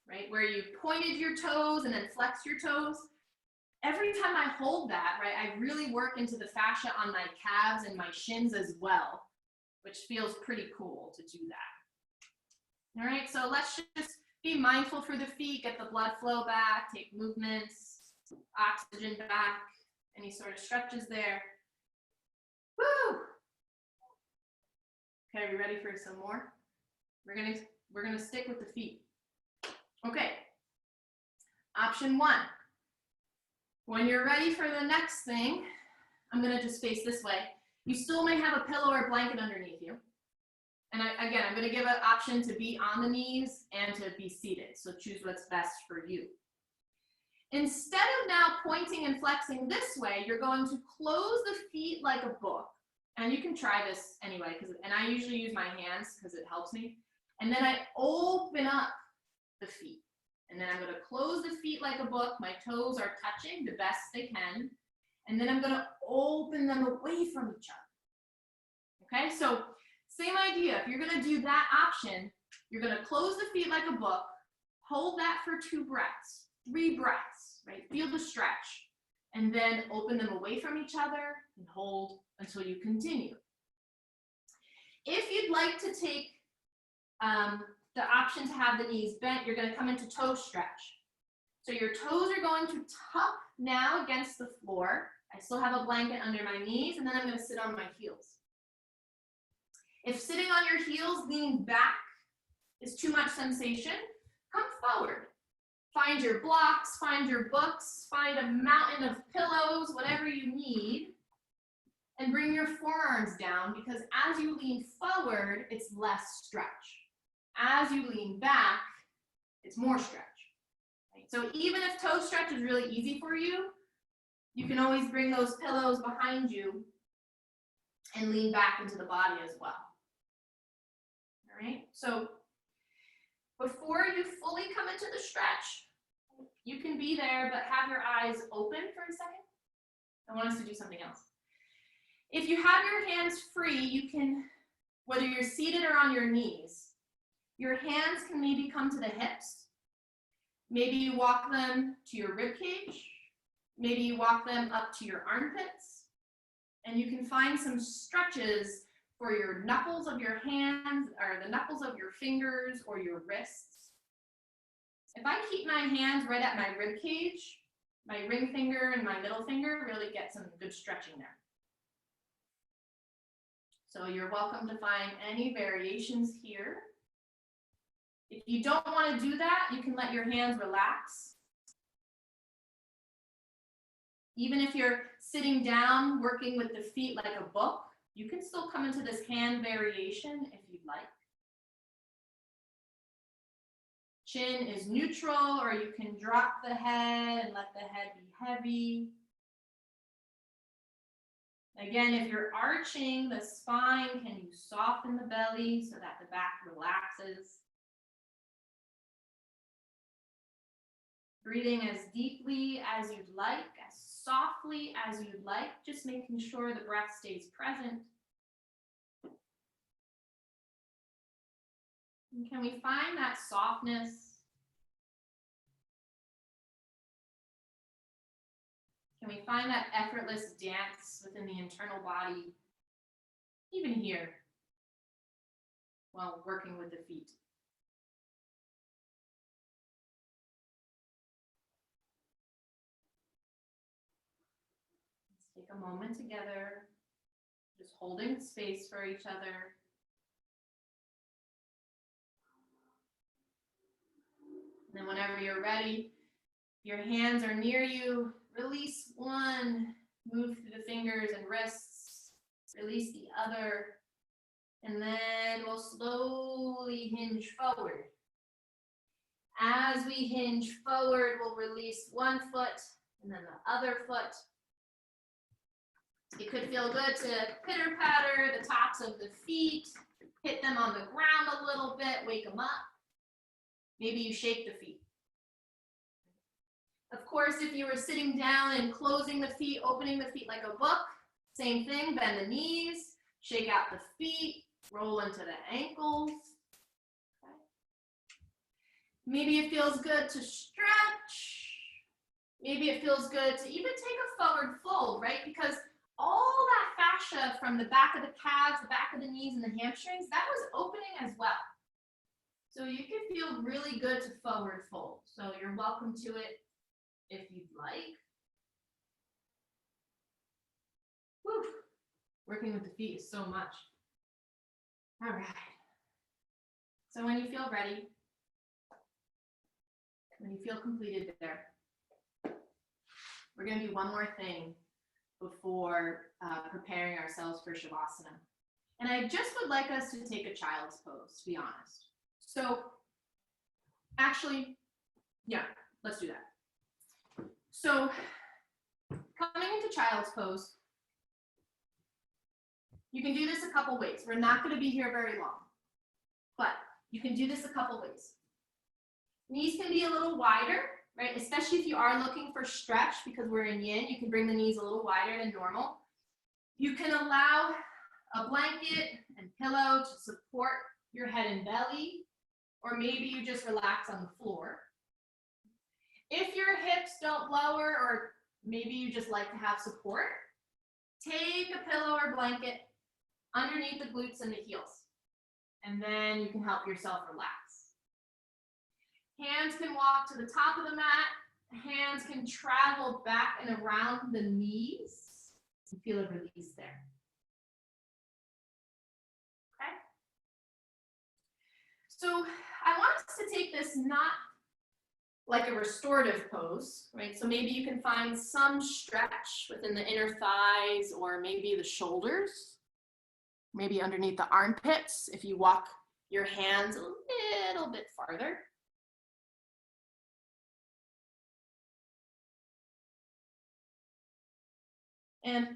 Speaker 1: right, where you pointed your toes and then flexed your toes, every time I hold that, right, I really work into the fascia on my calves and my shins as well, which feels pretty cool to do that. All right, so let's just be mindful for the feet, get the blood flow back, take movements, oxygen back, any sort of stretches there. Woo! Okay, are we ready for some more? We're gonna stick with the feet. Okay, option 1. When you're ready for the next thing, I'm gonna just face this way. You still may have a pillow or blanket underneath you. And again, I'm gonna give an option to be on the knees and to be seated. So choose what's best for you. Instead of now pointing and flexing this way, you're going to close the feet like a book. And you can try this anyway, and I usually use my hands because it helps me. And then I open up the feet. And then I'm going to close the feet like a book. My toes are touching the best they can. And then I'm going to open them away from each other. Okay, so same idea. If you're going to do that option, you're going to close the feet like a book, hold that for 2 breaths, 3 breaths, right? Feel the stretch. And then open them away from each other and hold until you continue. If you'd like to take the option to have the knees bent, you're going to come into toe stretch. So your toes are going to tuck now against the floor. I still have a blanket under my knees, and then I'm going to sit on my heels. If sitting on your heels, leaning back is too much sensation, come forward. Find your blocks, find your books, find a mountain of pillows, whatever you need, and bring your forearms down, because as you lean forward, it's less stretch. As you lean back, it's more stretch. Right? So even if toe stretch is really easy for you, you can always bring those pillows behind you and lean back into the body as well. All right, so before you fully come into the stretch, you can be there, but have your eyes open for a second. I want us to do something else. If you have your hands free, you can, whether you're seated or on your knees, your hands can maybe come to the hips. Maybe you walk them to your rib cage. Maybe you walk them up to your armpits. And you can find some stretches for your knuckles of your hands, or the knuckles of your fingers, or your wrists. If I keep my hands right at my rib cage, my ring finger and my middle finger really get some good stretching there. So you're welcome to find any variations here. If you don't want to do that, you can let your hands relax. Even if you're sitting down, working with the feet like a book, you can still come into this hand variation if you'd like. Chin is neutral, or you can drop the head and let the head be heavy. Again, if you're arching the spine, can you soften the belly so that the back relaxes? Breathing as deeply as you'd like, as softly as you'd like, just making sure the breath stays present. And can we find that softness? Can we find that effortless dance within the internal body, even here, while working with the feet? Let's take a moment together, just holding space for each other. And then whenever you're ready, your hands are near you, release one, move through the fingers and wrists, release the other, and then we'll slowly hinge forward. As we hinge forward, we'll release one foot and then the other foot. It could feel good to pitter patter the tops of the feet, hit them on the ground a little bit, wake them up. Maybe you shake the feet. Of course, if you were sitting down and closing the feet, opening the feet like a book, same thing, bend the knees, shake out the feet, roll into the ankles. Okay. Maybe it feels good to stretch. Maybe it feels good to even take a forward fold, right? Because all that fascia from the back of the calves, the back of the knees, and the hamstrings, that was opening as well. So you can feel really good to forward fold. So you're welcome to it if you'd like. Whew. Working with the feet is so much. All right. So when you feel ready, when you feel completed there, we're going to do one more thing before preparing ourselves for Shavasana. And I just would like us to take a child's pose, to be honest. So actually, yeah, let's do that. So coming into child's pose, you can do this a couple ways. We're not going to be here very long, but you can do this a couple ways. Knees can be a little wider, right? Especially if you are looking for stretch, because we're in yin, you can bring the knees a little wider than normal. You can allow a blanket and pillow to support your head and belly, or maybe you just relax on the floor. If your hips don't lower, or maybe you just like to have support, take a pillow or blanket underneath the glutes and the heels, and then you can help yourself relax. Hands can walk to the top of the mat. Hands can travel back and around the knees. You feel a release there. Okay? So I want us to take this not like a restorative pose, right? So maybe you can find some stretch within the inner thighs or maybe the shoulders, maybe underneath the armpits if you walk your hands a little bit farther. And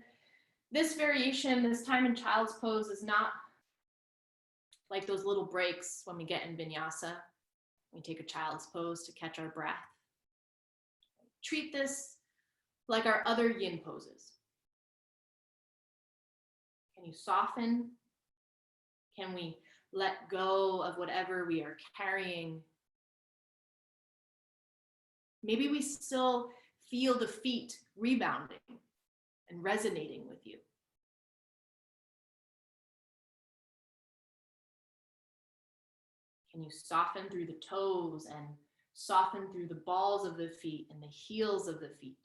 Speaker 1: this variation, this time in child's pose, is not like those little breaks when we get in vinyasa. We take a child's pose to catch our breath. Treat this like our other yin poses. Can you soften? Can we let go of whatever we are carrying? Maybe we still feel the feet rebounding and resonating with you. Can you soften through the toes and soften through the balls of the feet and the heels of the feet?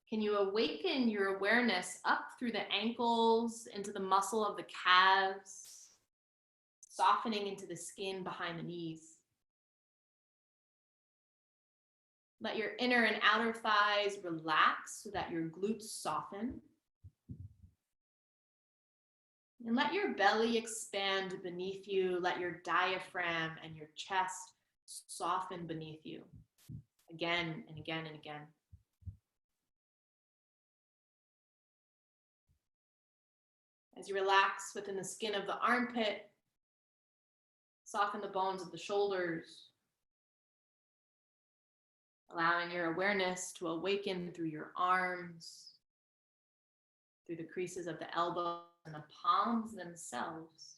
Speaker 1: Can you awaken your awareness up through the ankles, into the muscle of the calves, softening into the skin behind the knees? Let your inner and outer thighs relax so that your glutes soften. And let your belly expand beneath you. Let your diaphragm and your chest soften beneath you. Again and again and again. As you relax within the skin of the armpit, soften the bones of the shoulders. Allowing your awareness to awaken through your arms, through the creases of the elbows and the palms themselves.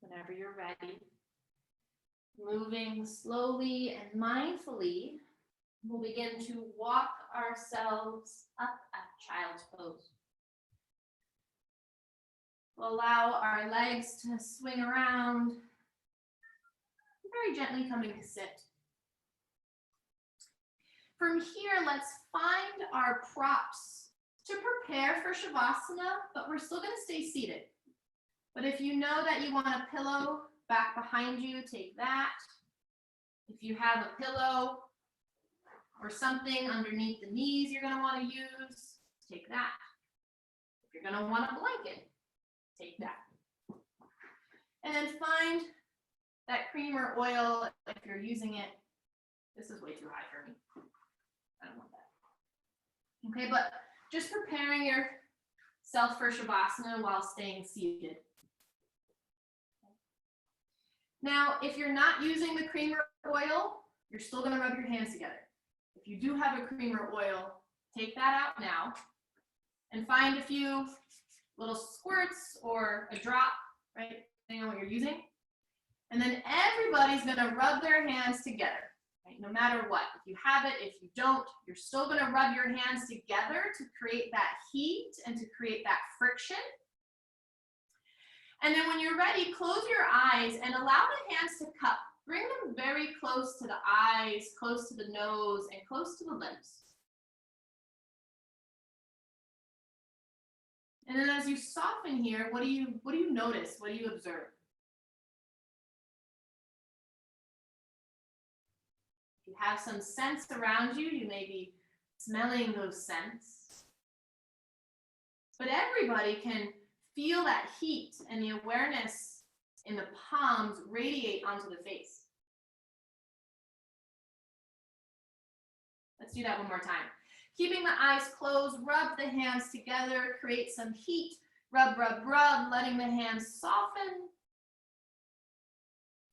Speaker 1: Whenever you're ready, moving slowly and mindfully, we'll begin to walk ourselves up at child's pose. We'll allow our legs to swing around, very gently coming to sit. From here, let's find our props to prepare for Shavasana, but we're still going to stay seated. But if you know that you want a pillow back behind you, take that. If you have a pillow or something underneath the knees you're going to want to use, take that. If you're going to want a blanket, take that. And then find that cream or oil if you're using it. This is way too high for me. I don't want that. Okay, but just preparing yourself for Shavasana while staying seated. Now, if you're not using the cream or oil, you're still going to rub your hands together. If you do have a cream or oil, take that out now and find a few little squirts or a drop, right, depending on what you're using. And then everybody's going to rub their hands together, right, no matter what. If you have it, if you don't, you're still going to rub your hands together to create that heat and to create that friction. And then when you're ready, close your eyes and allow the hands to cup. Bring them very close to the eyes, close to the nose, and close to the lips. And then as you soften here, what do you notice? What do you observe? If you have some scents around you, you may be smelling those scents. But everybody can feel that heat and the awareness in the palms radiate onto the face. Let's do that one more time. Keeping the eyes closed, rub the hands together, create some heat. Rub, rub, rub, letting the hands soften.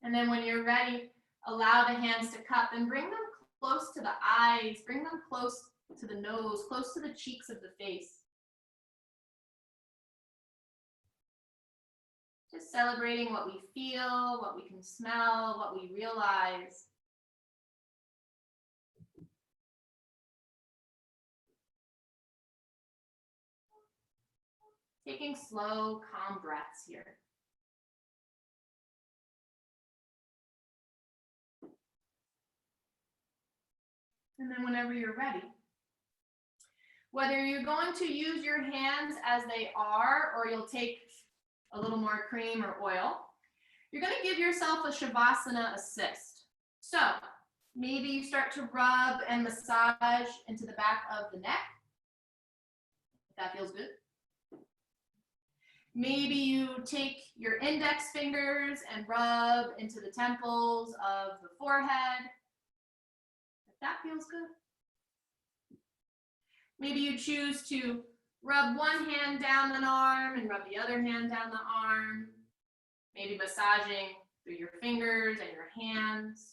Speaker 1: And then when you're ready, allow the hands to cup and bring them close to the eyes, bring them close to the nose, close to the cheeks of the face. Just celebrating what we feel, what we can smell, what we realize. Taking slow, calm breaths here. And then whenever you're ready, whether you're going to use your hands as they are, or you'll take a little more cream or oil, you're going to give yourself a Shavasana assist. So maybe you start to rub and massage into the back of the neck, if that feels good. Maybe you take your index fingers and rub into the temples of the forehead, if that feels good. Maybe you choose to rub one hand down an arm and rub the other hand down the arm. Maybe massaging through your fingers and your hands.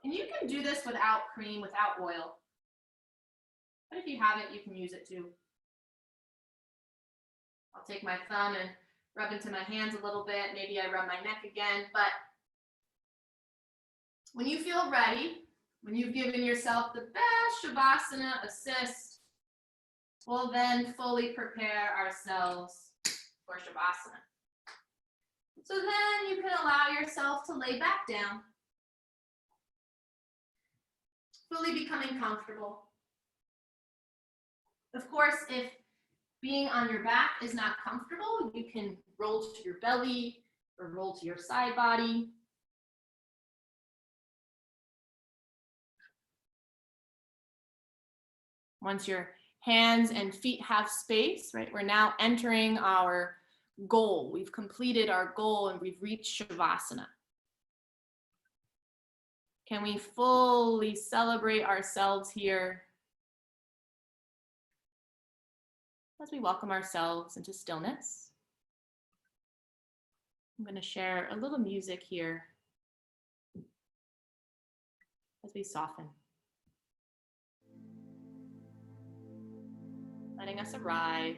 Speaker 1: And you can do this without cream, without oil. But if you have it, you can use it too. I'll take my thumb and rub into my hands a little bit. Maybe I rub my neck again. But when you feel ready, when you've given yourself the best Shavasana assist, we'll then fully prepare ourselves for Shavasana. So then you can allow yourself to lay back down, fully becoming comfortable. Of course, if being on your back is not comfortable, you can roll to your belly or roll to your side body. Once your hands and feet have space, right, we're now entering our goal. We've completed our goal and we've reached Shavasana. Can we fully celebrate ourselves here as we welcome ourselves into stillness? I'm going to share a little music here as we soften. Letting us arrive.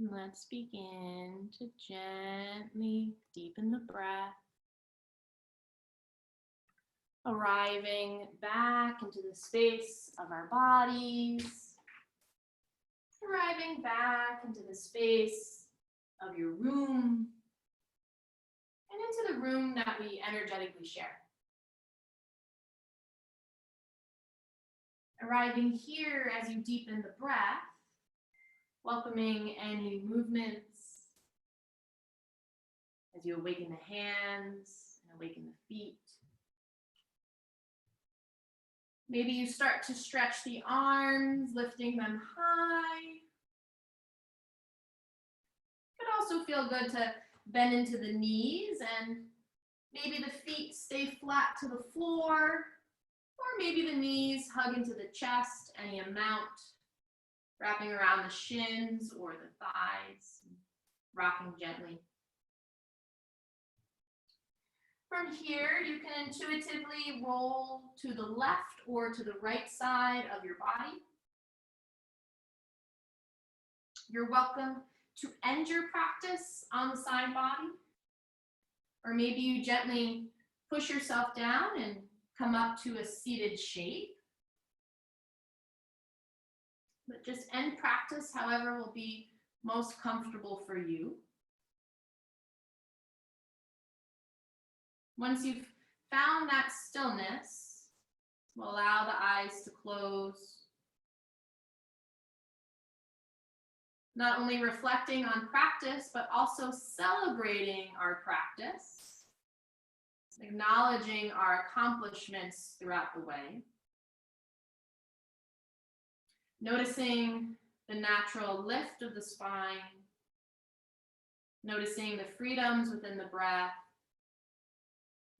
Speaker 1: Let's begin to gently deepen the breath, arriving back into the space of our bodies, arriving back into the space of your room, and into the room that we energetically share. Arriving here as you deepen the breath, welcoming any movements as you awaken the hands and awaken the feet. Maybe you start to stretch the arms, lifting them high. It could also feel good to bend into the knees and maybe the feet stay flat to the floor, or maybe the knees hug into the chest, any amount, wrapping around the shins or the thighs, rocking gently. From here, you can intuitively roll to the left or to the right side of your body. You're welcome to end your practice on the side body, or maybe you gently push yourself down and come up to a seated shape. But just end practice however will be most comfortable for you. Once you've found that stillness, we'll allow the eyes to close. Not only reflecting on practice, but also celebrating our practice, acknowledging our accomplishments throughout the way. Noticing the natural lift of the spine, noticing the freedoms within the breath,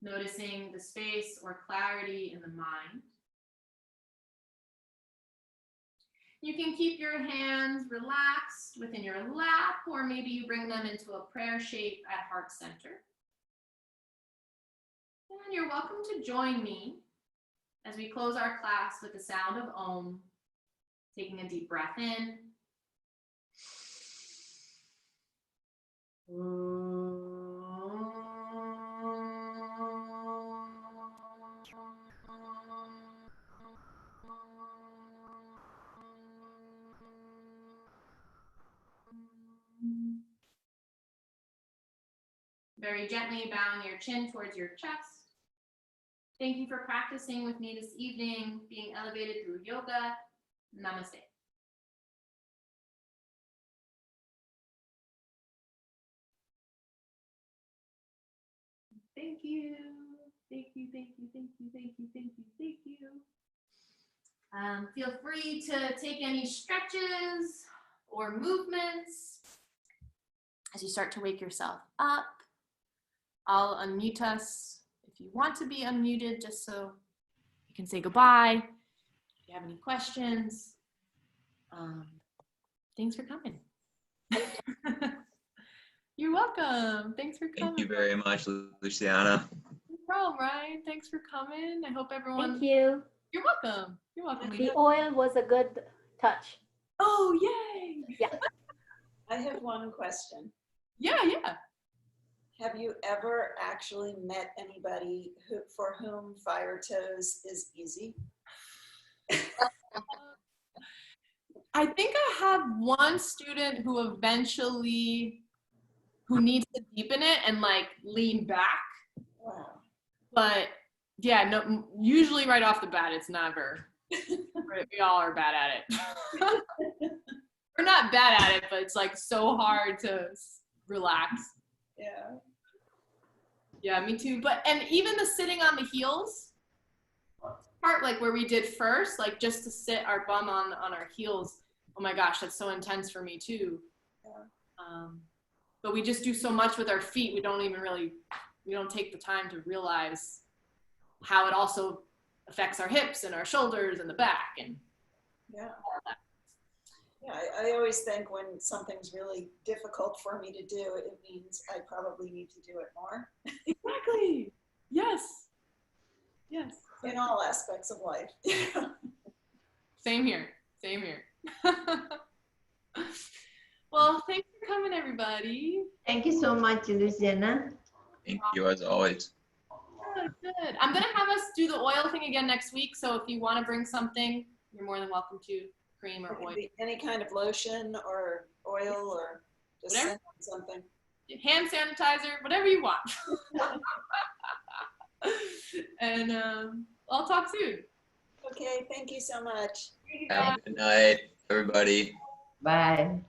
Speaker 1: noticing the space or clarity in the mind. You can keep your hands relaxed within your lap, or maybe you bring them into a prayer shape at heart center. And you're welcome to join me as we close our class with the sound of Om, taking a deep breath in. Very gently bowing your chin towards your chest. Thank you for practicing with me this evening, being elevated through yoga. Namaste. Thank you. Thank you, thank you, thank you, thank you, thank you, thank you. Feel free to take any stretches or movements as you start to wake yourself up. I'll unmute us if you want to be unmuted, just so you can say goodbye. If you have any questions, thanks for coming. You're welcome. Thanks for coming.
Speaker 2: Thank you very much, Luciana.
Speaker 1: No problem, Ryan. Thanks for coming. I hope everyone.
Speaker 3: Thank you.
Speaker 1: You're welcome. You're welcome.
Speaker 3: The oil was a good touch.
Speaker 1: Oh, yay.
Speaker 3: Yeah.
Speaker 4: I have one question.
Speaker 1: Yeah.
Speaker 4: Have you ever actually met anybody for whom fire toes is easy?
Speaker 1: I think I had one student who needs to deepen it and like lean back.
Speaker 4: Wow.
Speaker 1: But yeah, no, usually right off the bat, it's never. We all are bad at it. We're not bad at it, but it's like so hard to relax.
Speaker 4: Yeah.
Speaker 1: Yeah, me too. And even the sitting on the heels part, like where we did first, like just to sit our bum on our heels. Oh my gosh, that's so intense for me too.
Speaker 4: Yeah.
Speaker 1: But we just do so much with our feet. We don't take the time to realize how it also affects our hips and our shoulders and the back and
Speaker 4: Yeah.
Speaker 1: all that.
Speaker 4: Yeah, I always think when something's really difficult for me to do, it means I probably need to do it more.
Speaker 1: Exactly. Yes.
Speaker 4: In all aspects of life.
Speaker 1: Same here. Well, thanks for coming, everybody.
Speaker 5: Thank you so much, Luciana.
Speaker 2: Thank you as always.
Speaker 1: Good. I'm gonna have us do the oil thing again next week. So if you want to bring something, you're more than welcome to. Cream or
Speaker 4: It could
Speaker 1: oil.
Speaker 4: be any kind of lotion or oil or just
Speaker 1: Whatever.
Speaker 4: something.
Speaker 1: Hand sanitizer, whatever you want. And I'll talk soon.
Speaker 4: Okay, thank you so much.
Speaker 2: Have a good night, everybody.
Speaker 5: Bye.